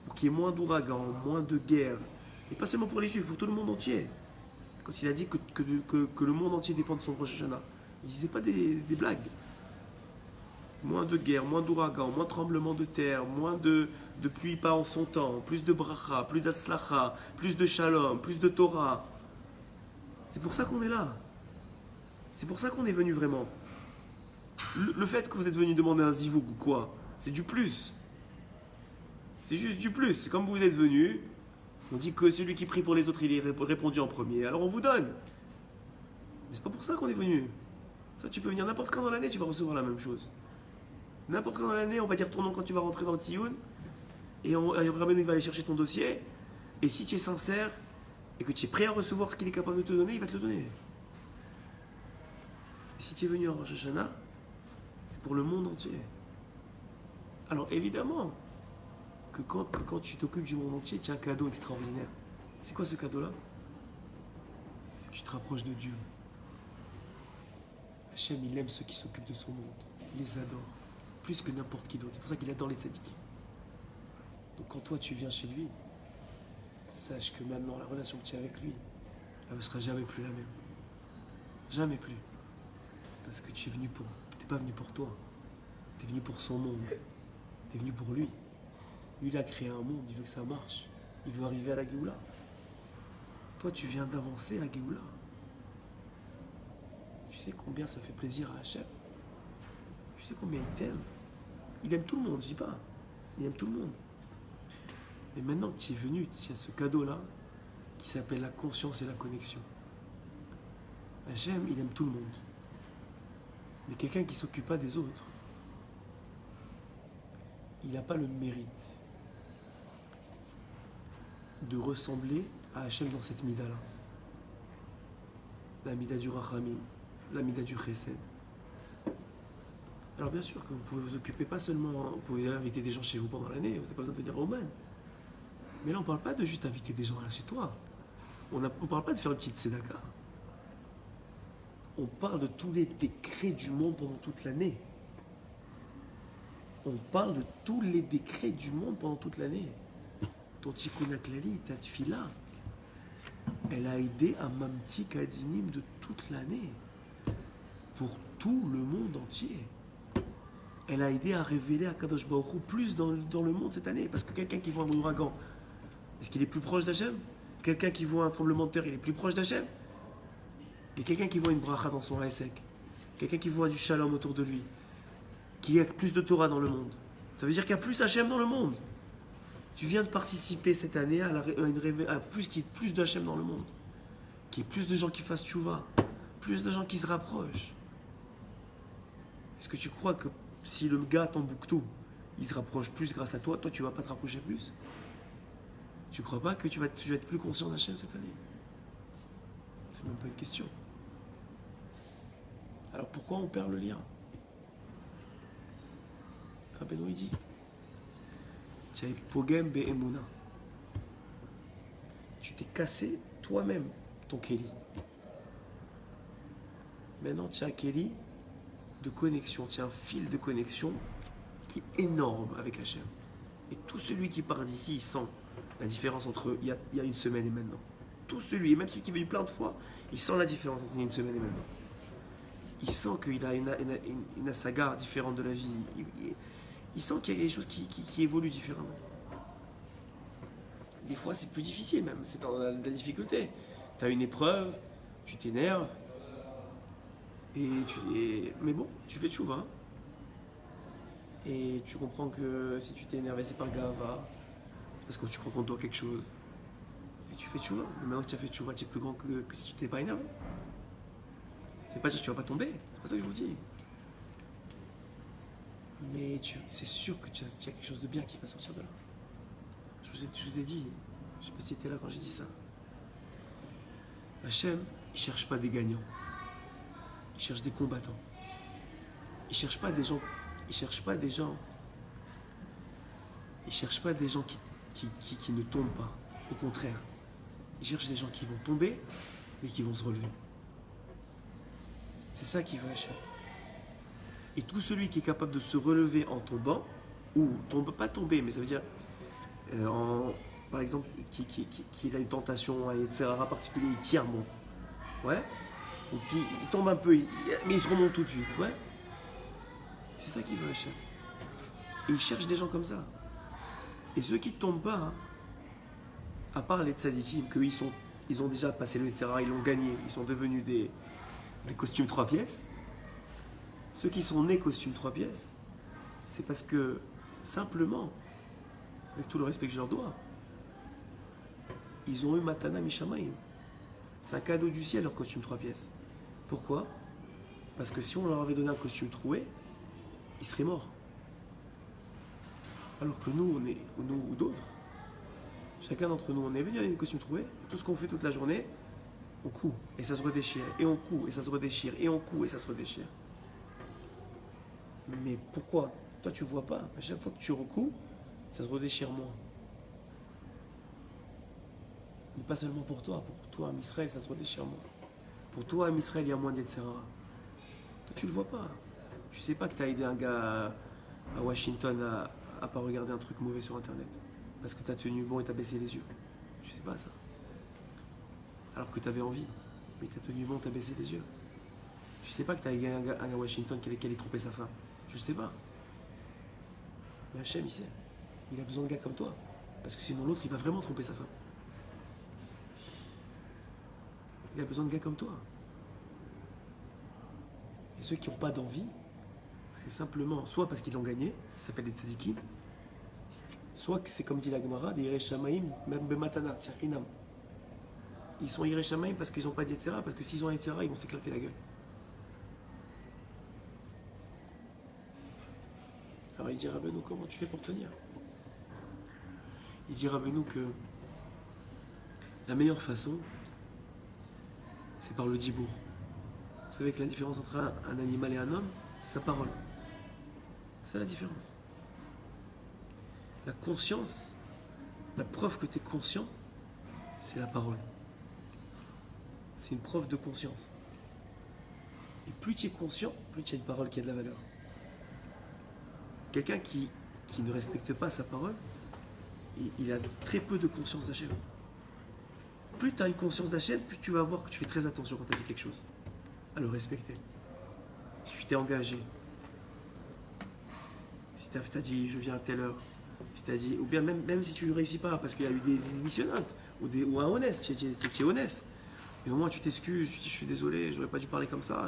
Pour qu'il y ait moins d'ouragans, moins de guerres. Et pas seulement pour les Juifs, pour tout le monde entier. Quand il a dit que le monde entier dépend de son Rosh Hashanah, il ne disait pas des blagues. Moins de guerre, moins d'ouragans, moins de tremblements de terre, moins de pluie pas en son temps, plus de bracha, plus d'atzlacha, plus de shalom, plus de Torah. C'est pour ça qu'on est là. C'est pour ça qu'on est venu vraiment. Le fait que vous êtes venu demander un zivouk ou quoi, c'est du plus. C'est juste du plus. C'est comme vous êtes venu, on dit que celui qui prie pour les autres, il est répondu en premier. Alors on vous donne. Mais c'est pas pour ça qu'on est venu. Ça, tu peux venir n'importe quand dans l'année, tu vas recevoir la même chose. N'importe quand dans l'année, on va dire ton nom quand tu vas rentrer dans le Tsioun, et Rabbeinu il va aller chercher ton dossier, et si tu es sincère, et que tu es prêt à recevoir ce qu'il est capable de te donner, il va te le donner. Et si tu es venu en Rosh Hashanah, c'est pour le monde entier. Alors évidemment, que quand tu t'occupes du monde entier, tu as un cadeau extraordinaire. C'est quoi ce cadeau-là? C'est que tu te rapproches de Dieu. Hachem, il aime ceux qui s'occupent de son monde. Il les adore. Plus que n'importe qui d'autre. C'est pour ça qu'il adore les tzaddik. Donc quand toi tu viens chez lui, sache que maintenant la relation que tu as avec lui, elle ne sera jamais plus la même. Jamais plus. Parce que tu es venu pour... Tu n'es pas venu pour toi. Tu es venu pour son monde. Tu es venu pour lui. Lui, il a créé un monde, il veut que ça marche. Il veut arriver à la Géoula. Toi, tu viens d'avancer à la Géoula. Tu sais combien ça fait plaisir à Hachem. Tu sais combien il t'aime. Il aime tout le monde, je dis pas. Il aime tout le monde. Mais maintenant que tu es venu, tu as ce cadeau-là qui s'appelle la conscience et la connexion. Hachem, il aime tout le monde. Mais quelqu'un qui ne s'occupe pas des autres, il n'a pas le mérite de ressembler à Hachem dans cette mida-là. La mida du Rachamim, la mida du Chesed. Alors bien sûr que vous pouvez vous occuper pas seulement, vous pouvez inviter des gens chez vous pendant l'année, vous n'avez pas besoin de venir au Man. Mais là on ne parle pas de juste inviter des gens là chez toi. On ne parle pas de faire une petite tzedaka. On parle de tous les décrets du monde pendant toute l'année. On parle de tous les décrets du monde pendant toute l'année. Ton tikkun haklali, ta tfila, elle a aidé à Mamti Kadinim de toute l'année. Pour tout le monde entier. Elle a aidé à révéler à Kadosh Baruch Hu plus dans le monde cette année. Parce que quelqu'un qui voit un ouragan, est-ce qu'il est plus proche d'Hachem? Quelqu'un qui voit un tremblement de terre, il est plus proche d'Hachem? Et quelqu'un qui voit une bracha dans son haïsek, quelqu'un qui voit du shalom autour de lui, qui a plus de Torah dans le monde, ça veut dire qu'il y a plus Hachem dans le monde. Tu viens de participer cette année à qu'il y ait plus d'Hachem dans le monde, qu'il y ait plus de gens qui fassent tchouva, plus de gens qui se rapprochent. Est-ce que tu crois que si le gars à Tombouctou, il se rapproche plus grâce à toi, toi tu vas pas te rapprocher plus? Tu crois pas que tu vas être plus conscient d'Hachem cette année? C'est même pas une question. Alors pourquoi on perd le lien? Rabbeinu il dit, Pogem be'emuna. Tu t'es cassé toi-même ton Kéli. Maintenant tu as un Kéli de connexion, tu as un fil de connexion qui est énorme avec Hachem. Et tout celui qui part d'ici, il sent la différence entre il y a une semaine et maintenant. Tout celui, et même celui qui veut plein de fois, il sent la différence entre une semaine et maintenant. Il sent qu'il a une saga différente de la vie. Il sent qu'il y a des choses qui évoluent différemment. Des fois, c'est plus difficile même, c'est dans la difficulté. Tu as une épreuve, tu t'énerves, mais bon, tu fais tchouva. Et tu comprends que si tu t'es énervé, c'est par gava, c'est parce que tu crois qu'on doit quelque chose. Et tu fais tchouva. Mais maintenant que tu as fait tchouva, tu es plus grand que si tu t'es pas énervé. C'est pas dire que tu vas pas tomber, c'est pas ça que je vous dis. Mais c'est sûr que tu as quelque chose de bien qui va sortir de là. Je vous ai dit, je sais pas si tu étais là quand j'ai dit ça. Hachem, il cherche pas des gagnants. Il cherche des combattants. Il cherche pas des gens. Il cherche pas des gens. Il cherche pas des gens qui ne tombent pas. Au contraire. Il cherche des gens qui vont tomber, mais qui vont se relever. C'est ça qu'il veut Hachem. Et tout celui qui est capable de se relever en tombant, ou pas tomber, mais ça veut dire, par exemple, qu'il a une tentation, un Yetzirara particulier, il tire bon. Ouais. Donc il tombe un peu, mais il se remonte tout de suite. Ouais. C'est ça qu'il veut Hachem. Et il cherche des gens comme ça. Et ceux qui ne tombent pas, hein, à part les tzadikim, ils ont déjà passé le Yetzirara, ils l'ont gagné, ils sont devenus des costumes 3 pièces. Ceux qui sont nés costumes 3 pièces, c'est parce que, simplement, avec tout le respect que je leur dois, ils ont eu Matana Mishamayim. C'est un cadeau du ciel, leur costume 3 pièces. Pourquoi? Parce que si on leur avait donné un costume troué, ils seraient morts. Alors que nous, nous ou d'autres, chacun d'entre nous, on est venu avec des costumes troués, et tout ce qu'on fait toute la journée, on coud, et ça se redéchire, et on coud, et ça se redéchire, et on coud, et ça se redéchire. Mais pourquoi? Toi, tu vois pas. À chaque fois que tu recouds, ça se redéchire moins. Mais pas seulement pour toi, à Israël, ça se redéchire moins. Pour toi, à Israël, il y a moins d'Yetzera. Toi, tu le vois pas. Tu sais pas que tu as aidé un gars à Washington à pas regarder un truc mauvais sur Internet. Parce que tu as tenu bon et tu as baissé les yeux. Tu sais pas ça. Alors que tu avais envie. Mais tu as tenu bon, tu as baissé les yeux. Tu sais pas que tu as aidé un gars à Washington qui allait tromper sa femme. Tu le sais pas. Mais Hachem, il sait. Il a besoin de gars comme toi. Parce que sinon l'autre, il va vraiment tromper sa femme. Il a besoin de gars comme toi. Et ceux qui n'ont pas d'envie, c'est simplement soit parce qu'ils l'ont gagné, ça s'appelle des tzadikim, soit que c'est comme dit la Gemara, des Yereshamaim, même Bematana, Tchachinam. Ils sont Yereshamaim parce qu'ils n'ont pas d'Yetzera, parce que s'ils ont un Yetzera, ils vont s'éclater la gueule. Alors il dit Rabbeinu, comment tu fais pour tenir? Il dit Rabbeinu que la meilleure façon, c'est par le dibour. Vous savez que la différence entre un animal et un homme, c'est sa parole. C'est la différence. La conscience, la preuve que tu es conscient, c'est la parole. C'est une preuve de conscience. Et plus tu es conscient, plus tu as une parole qui a de la valeur. Quelqu'un qui ne respecte pas sa parole, il a très peu de conscience d'Hachem. Plus tu as une conscience d'Hachem, plus tu vas voir que tu fais très attention quand tu as dit quelque chose. À le respecter. Si tu t'es engagé, si tu as dit je viens à telle heure, si tu as dit, ou bien même si tu ne réussis pas parce qu'il y a eu des exhibitionnantes ou un honnête, tu es honnête. Mais au moins tu t'excuses, tu dis je suis désolé, j'aurais pas dû parler comme ça.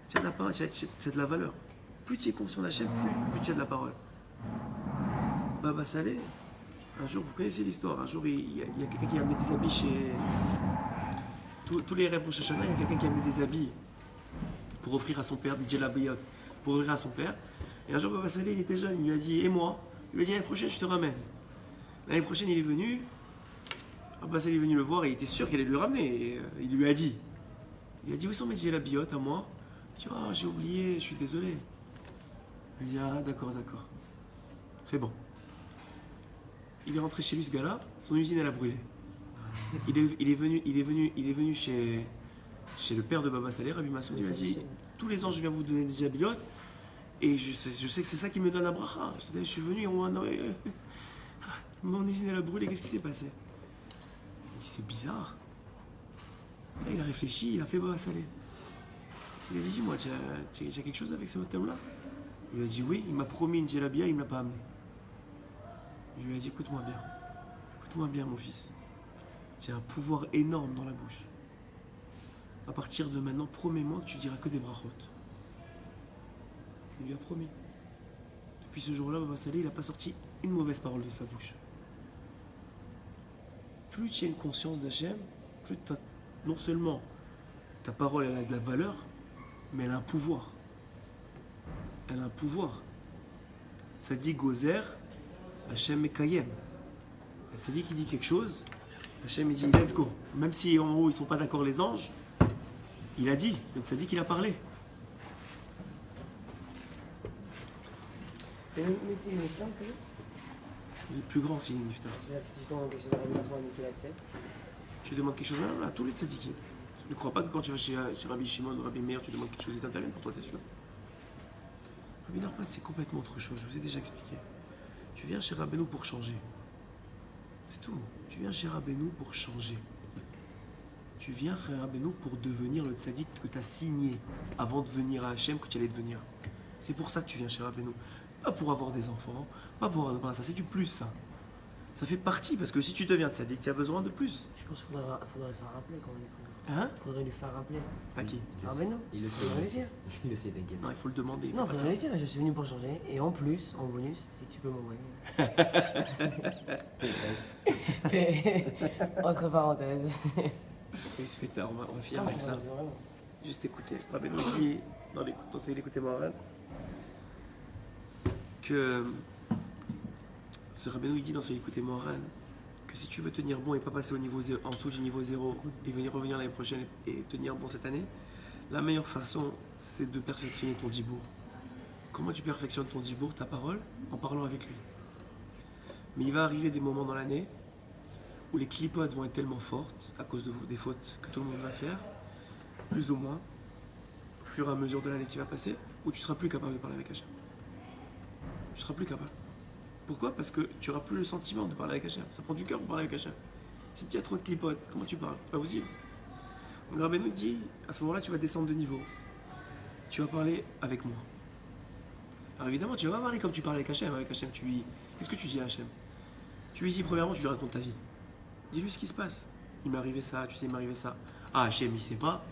Tu as de la parole, tu as de la valeur. Plus tu es conscient d'Hachem, plus tu as de la parole. Baba Salé, un jour, vous connaissez l'histoire, un jour il y a quelqu'un qui a amené des habits chez... Tous les rêves Rosh Hashanah, il y a quelqu'un qui a amené des habits pour offrir à son père, DJ Labayot, pour offrir à son père. Et un jour, Baba Salé, il était jeune, il lui a dit, et moi? Il lui a dit, l'année prochaine, je te ramène. L'année prochaine, il est venu, Baba Salé est venu le voir et il était sûr qu'elle allait lui ramener. Et, il lui a dit, où sont mes DJ Labayot à moi? Il dit, oh, j'ai oublié, je suis désolé. Il dit, ah, d'accord. C'est bon. Il est rentré chez lui, ce gars-là, son usine, elle a brûlé. Il est venu chez le père de Baba Salé, Rabbi Massoud, il a dit, tous les ans, je viens vous donner des jabilotes, et je sais que c'est ça qui me donne la bracha. Je suis venu, mon usine, elle a brûlé, qu'est-ce qui s'est passé? Il dit, c'est bizarre. Là, il a réfléchi, il a appelé Baba Salé. Il a dit, dis-moi, tu as quelque chose avec ce thème-là? Il lui a dit oui, il m'a promis une djellabia, il ne me l'a pas amené. Il lui a dit écoute-moi bien mon fils. Tu as un pouvoir énorme dans la bouche. À partir de maintenant, promets-moi que tu diras que des brachot. Il lui a promis. Depuis ce jour-là, Baba Salé, il n'a pas sorti une mauvaise parole de sa bouche. Plus tu as une conscience d'Hachem, plus non seulement ta parole elle a de la valeur, mais elle a un pouvoir. Elle a un pouvoir. Ça dit Gozer, Hachem Mekayem. Ça dit qu'il dit quelque chose, Hachem il dit let's go. Même si en haut ils sont pas d'accord les anges, il a dit, ça dit qu'il a parlé. Mais c'est une Niftar, tu sais? Il est plus grand s'il est Niftar. C'est-à-dire que si je demande quelque chose à Rabbi Nachman et qu'il accepte. Tu demandes quelque chose à tous les tzadikim. Ne crois pas que quand tu vas chez Rabbi Shimon ou Rabbi Meir, tu demandes quelque chose, ils interviennent pour toi, c'est sûr. Rabbi Nachman, c'est complètement autre chose, je vous ai déjà expliqué. Tu viens chez Rabbeinu pour changer. C'est tout. Tu viens chez Rabbeinu pour changer. Tu viens chez Rabbeinu pour devenir le tzaddik que tu as signé avant de venir à Hachem que tu allais devenir. C'est pour ça que tu viens chez Rabbeinu. Pas pour avoir des enfants, pas pour avoir... Ça, c'est du plus, ça. Ça fait partie, parce que si tu deviens tzaddik, tu as besoin de plus. Je pense qu'il faudrait le faire rappeler quand même. Hein? Faudrait lui faire rappeler. À qui? Ah ben non. Il le Faudrait lui sait. dire. Il le sait, t'inquiète. Non, il faut le demander. Non, faudrait lui dire, je suis venu pour changer. Et en plus, en bonus, si tu peux m'envoyer. PS. Entre parenthèses. Il se fait tard, on va finir Ah, avec ça. vraiment. Juste écouter. Rabbeinu dit, dans les conseils d'écouter Mohamed, que Ce Rabbeinu il dit dans son Écoutez Moran que si tu veux tenir bon et pas passer au niveau zéro, en dessous du niveau 0 et revenir l'année prochaine et tenir bon cette année, la meilleure façon c'est de perfectionner ton dibour. Comment tu perfectionnes ton dibour, ta parole, en parlant avec lui. Mais il va arriver des moments dans l'année où les clipotes vont être tellement fortes à cause des fautes que tout le monde va faire, plus ou moins, au fur et à mesure de l'année qui va passer, où tu seras plus capable de parler avec Hachem. Tu seras plus capable. Pourquoi? Parce que tu n'auras plus le sentiment de parler avec Hachem. Ça prend du cœur pour parler avec Hachem. Si tu as trop de clipotes, comment tu parles? C'est pas possible. Donc Rabbeinu dit, à ce moment-là, tu vas descendre de niveau. Tu vas parler avec moi. Alors évidemment, tu vas pas parler comme tu parles avec Hachem. Avec Hachem, qu'est-ce que tu dis à Hachem? Tu lui dis, premièrement, tu lui racontes ta vie. Dis-lui ce qui se passe. Il m'est arrivé ça, tu sais, il m'est arrivé ça. Ah, Hachem, il sait pas.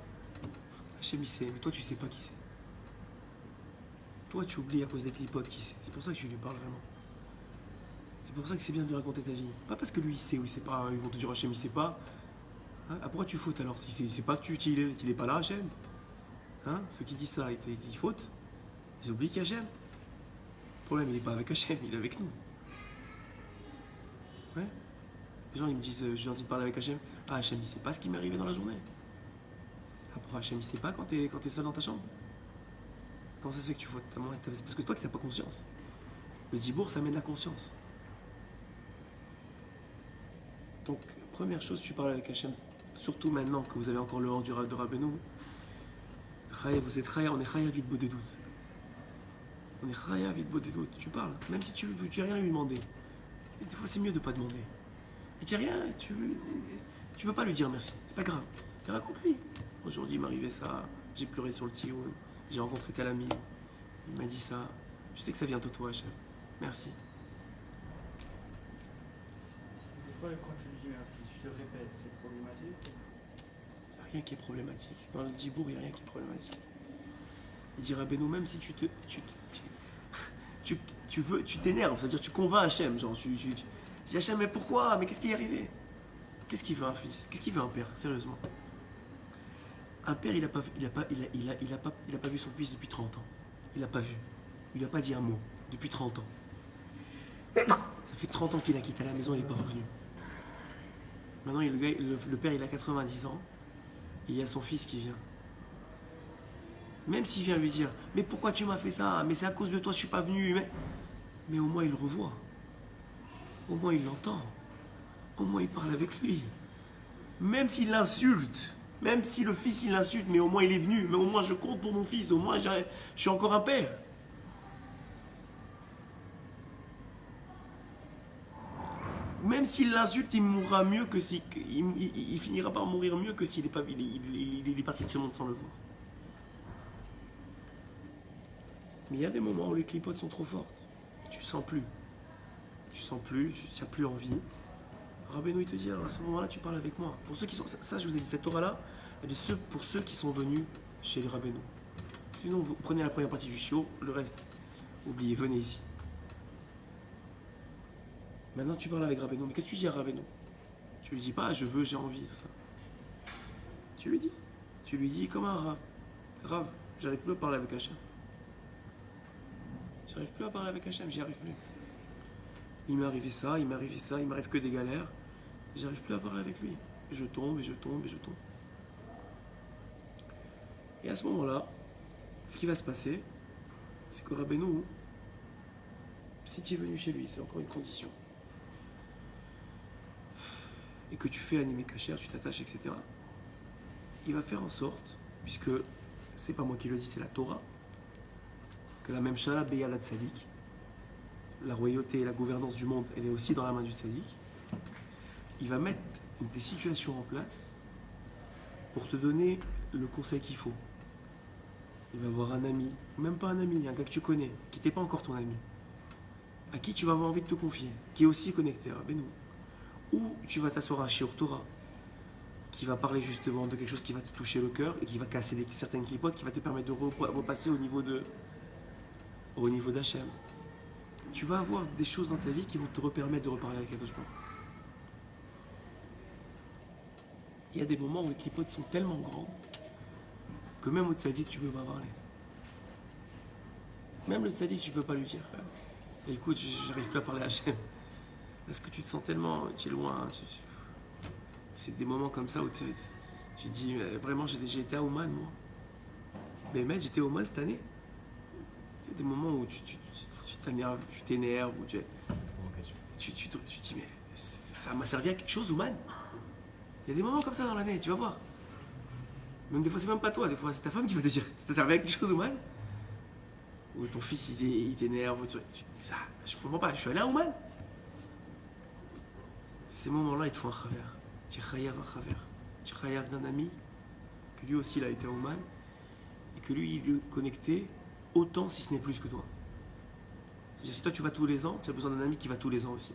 Hachem, il sait, mais toi, tu sais pas qui c'est. Toi, tu oublies à cause des clipotes qui c'est. C'est pour ça que tu lui parles vraiment. C'est pour ça que c'est bien de lui raconter ta vie. Pas parce que lui, il sait ou il sait pas. Ils vont te dire, Hachem, il sait pas. Hein? Ah, pourquoi tu fautes alors? Si c'est pas que il est pas là, Hachem. Hein? Ceux qui disent ça, ils fautent. Ils oublient qu'il y a Hachem. Le problème, il n'est pas avec Hachem, il est avec nous. Ouais. Les gens, ils me disent, je leur dis de parler avec Hachem. Ah, Hachem, il sait pas ce qui m'est arrivé dans la journée. Ah, pourquoi Hachem, il sait pas quand t'es seul dans ta chambre? Comment ça se fait que tu fautes? C'est parce que toi, que t'as pas conscience. Le dibour, ça amène la conscience. Donc, première chose, tu parles avec Hachem, surtout maintenant que vous avez encore le hors de Rabbeinu. Vous êtes chaya, on est chaya vite beau des doutes. On est chaya vite beau des doutes. Tu parles, même si tu n'as rien à lui demander. Et des fois, c'est mieux de ne pas demander. Il dit rien, tu veux pas lui dire merci. C'est pas grave. Mais raconte-lui. Aujourd'hui, il m'est arrivé ça, j'ai pleuré sur le tioun, j'ai rencontré tel ami, il m'a dit ça. Je sais que ça vient de toi, Hachem. Merci. Des fois, quand tu lui dis merci, tu te répètes, c'est problématique. Il n'y a rien qui est problématique. Dans le Dibour, il n'y a rien qui est problématique. Il dit Rabbeinu, même si tu t'énerves, c'est-à-dire tu convaincs Hachem, genre tu dis Hachem, mais pourquoi? Mais qu'est-ce qui est arrivé? Qu'est-ce qu'il veut un fils? Qu'est-ce qu'il veut un père? Sérieusement. Un père, il n'a pas vu son fils depuis 30 ans. Il l'a pas vu. Il lui a pas dit un mot depuis 30 ans. Ça fait 30 ans qu'il a quitté la maison, il n'est pas revenu. Maintenant, le père, il a 90 ans, et il y a son fils qui vient. Même s'il vient lui dire, mais pourquoi tu m'as fait ça? Mais c'est à cause de toi, je suis pas venu. Mais au moins, il le revoit. Au moins, il l'entend. Au moins, il parle avec lui. Même s'il l'insulte, même si le fils, il l'insulte, mais au moins, il est venu. Mais au moins, je compte pour mon fils. Au moins, je suis encore un père. Même s'il l'insulte, il mourra mieux que si. Il finira par mourir mieux que s'il est pas. Il est parti de ce monde sans le voir. Mais il y a des moments où les clipotes sont trop fortes. Tu sens plus. Tu n'as plus envie. Rabbeinu, il te dit, alors à ce moment-là, tu parles avec moi. Pour ceux qui sont. Ça, je vous ai dit, cette Torah-là, elle est pour ceux qui sont venus chez les Rabbeinu. Sinon, vous prenez la première partie du chiot, le reste, oubliez, venez ici. Maintenant, tu parles avec Rabbeinu. Mais qu'est-ce que tu dis à Rabbeinu? Tu lui dis pas, je veux, j'ai envie, tout ça. Tu lui dis. Tu lui dis comme un Rav. Rav, j'arrive plus à parler avec Hachem. J'arrive plus à parler avec Hachem, j'y arrive plus. Il m'est arrivé ça, il m'arrive que des galères. J'arrive plus à parler avec lui. Et je tombe, et je tombe, et je tombe. Et à ce moment-là, ce qui va se passer, c'est que Rabbeinu, si tu es venu chez lui, c'est encore une condition. Et que tu fais animer Kacher, tu t'attaches, etc. Il va faire en sorte, puisque c'est pas moi qui le dis, c'est la Torah, que la même Shala Beyad Tzadik, la royauté et la gouvernance du monde, elle est aussi dans la main du Tzadik. Il va mettre des situations en place pour te donner le conseil qu'il faut. Il va avoir un ami, même pas un ami, un gars que tu connais, qui n'était pas encore ton ami, à qui tu vas avoir envie de te confier, qui est aussi connecté à Rabbeinu. Ou tu vas t'asseoir un Shiur Torah, qui va parler justement de quelque chose qui va te toucher le cœur et qui va casser certaines clipotes, qui va te permettre de repasser au niveau d'Hachem. Tu vas avoir des choses dans ta vie qui vont te permettre de reparler avec Kadosh Baruch. Il y a des moments où les clipotes sont tellement grands que même au tzaddik tu ne peux pas parler. Même le tzaddik tu ne peux pas lui dire écoute, j'arrive plus à parler à Hachem. Est-ce que tu te sens tellement, tu es loin, c'est des moments comme ça où tu te dis, vraiment, j'ai été à Oman, moi. Mais mec, j'étais à Oman cette année. C'est des moments où tu t'énerves, où tu te dis, mais ça m'a servi à quelque chose, Oman. Il y a des moments comme ça dans l'année, tu vas voir. Même des fois, c'est même pas toi, des fois, c'est ta femme qui va te dire, ça t'a servi à quelque chose, Oman. Ou ton fils, il t'énerve. Je comprends pas, je suis allé à Oman. Ces moments-là, ils te font un travers. Tu es chayav un travers. Tu es chayav d'un ami, que lui aussi, il a été à Oman, et que lui, il est connecté autant, si ce n'est plus que toi. C'est-à-dire, si toi, tu vas tous les ans, tu as besoin d'un ami qui va tous les ans aussi.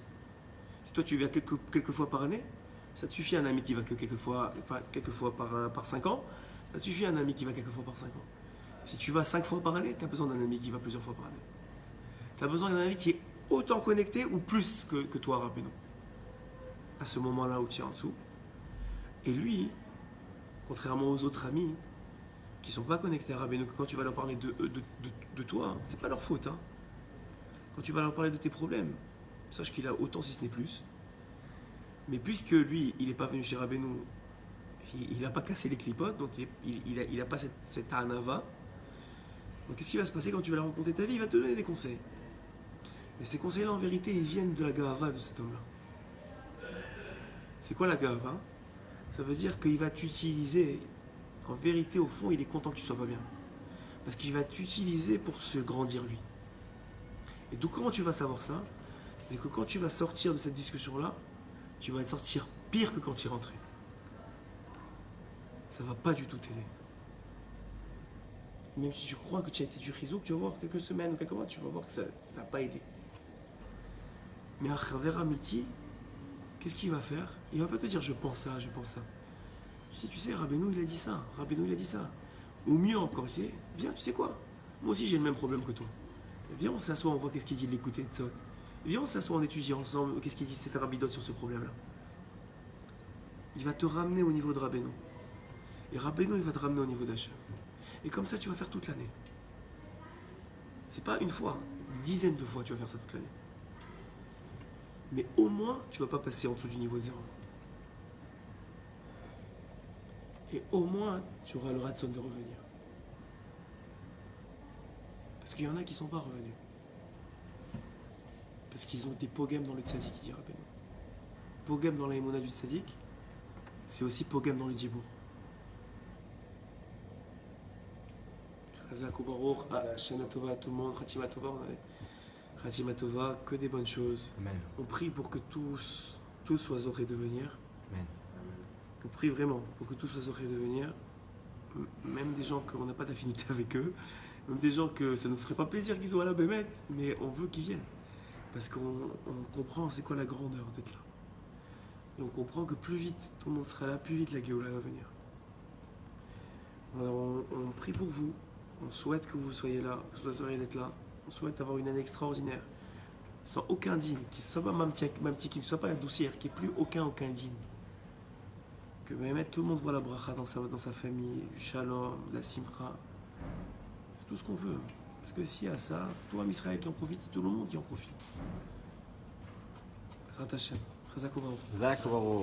Si toi, tu viens quelques fois par année, ça te suffit un ami qui va que quelques fois par 5 ans, ça te suffit un ami qui va quelques fois par 5 ans. Si tu vas 5 fois par année, tu as besoin d'un ami qui va plusieurs fois par année. Tu as besoin d'un ami qui est autant connecté ou plus que toi, Rabbeinu. À ce moment-là où tu es en dessous. Et lui, contrairement aux autres amis qui ne sont pas connectés à Rabbeinu, que quand tu vas leur parler de toi, c'est pas leur faute. Hein. Quand tu vas leur parler de tes problèmes, sache qu'il a autant si ce n'est plus. Mais puisque lui, il n'est pas venu chez Rabbeinu, il n'a pas cassé les clipotes, donc il n'a pas cette anava. Donc qu'est-ce qui va se passer quand tu vas leur raconter ta vie? Il va te donner des conseils. Mais ces conseils-là, en vérité, ils viennent de la gava de cet homme-là. C'est quoi la gava? Ça veut dire qu'il va t'utiliser. En vérité, au fond, il est content que tu sois pas bien. Parce qu'il va t'utiliser pour se grandir lui. Et donc comment tu vas savoir ça? C'est que quand tu vas sortir de cette discussion-là, tu vas sortir pire que quand tu es rentré. Ça va pas du tout t'aider. Même si tu crois que tu as été du rizouk, tu vas voir quelques semaines ou quelques mois, tu vas voir que ça va pas aider. Mais un travers amitié, qu'est-ce qu'il va faire? Il va pas te dire je pense ça, je pense ça. Tu sais, Rabbeinu il a dit ça, Rabbeinu il a dit ça. Ou mieux encore, tu sais, viens, tu sais quoi? Moi aussi j'ai le même problème que toi. Viens, on s'assoit, on voit qu'est-ce qu'il dit de l'écouter de ça. Viens, on s'assoit, on étudie ensemble, qu'est-ce qu'il dit Sefer Abidot sur ce problème-là. Il va te ramener au niveau de Rabbeinu. Et Rabbeinu il va te ramener au niveau d'Hachem. Et comme ça, tu vas faire toute l'année. C'est pas une fois, une dizaine de fois tu vas faire ça toute l'année. Mais au moins, tu vas pas passer en dessous du niveau 0. Et au moins, tu auras le ratson de revenir. Parce qu'il y en a qui ne sont pas revenus. Parce qu'ils ont des pogem dans le tzaddik, il dit Rabbeinu. Pogem dans la émona du tzaddik, c'est aussi pogem dans le dibour. Chazak Baruch, Shana Tova à tout le monde, Khatima Tova, on avait Khatima Tova, que des bonnes choses. Amen. On prie pour que tous soient zorés de venir. Amen. On prie vraiment pour que tous soient zorés de venir. Même des gens qu'on n'a pas d'affinité avec eux, même des gens que ça ne nous ferait pas plaisir qu'ils soient à la Bémet, mais on veut qu'ils viennent. Parce qu'on comprend c'est quoi la grandeur d'être là. Et on comprend que plus vite tout le monde sera là, plus vite la Géoula va venir. Alors on prie pour vous. On souhaite que vous soyez là, que vous soyez d'être là. On souhaite avoir une année extraordinaire, sans aucun digne, qui ne soit pas mamti, qui ne soit pas la doucière, qui n'ait plus aucun digne. Que même tout le monde voit la bracha dans sa famille, du shalom, la simcha. C'est tout ce qu'on veut. Parce que s'il y a ça, c'est toi, Israël, qui en profite, c'est tout le monde qui en profite. Zrat Hashem. Chazak U'Baruch. Zach, bravo.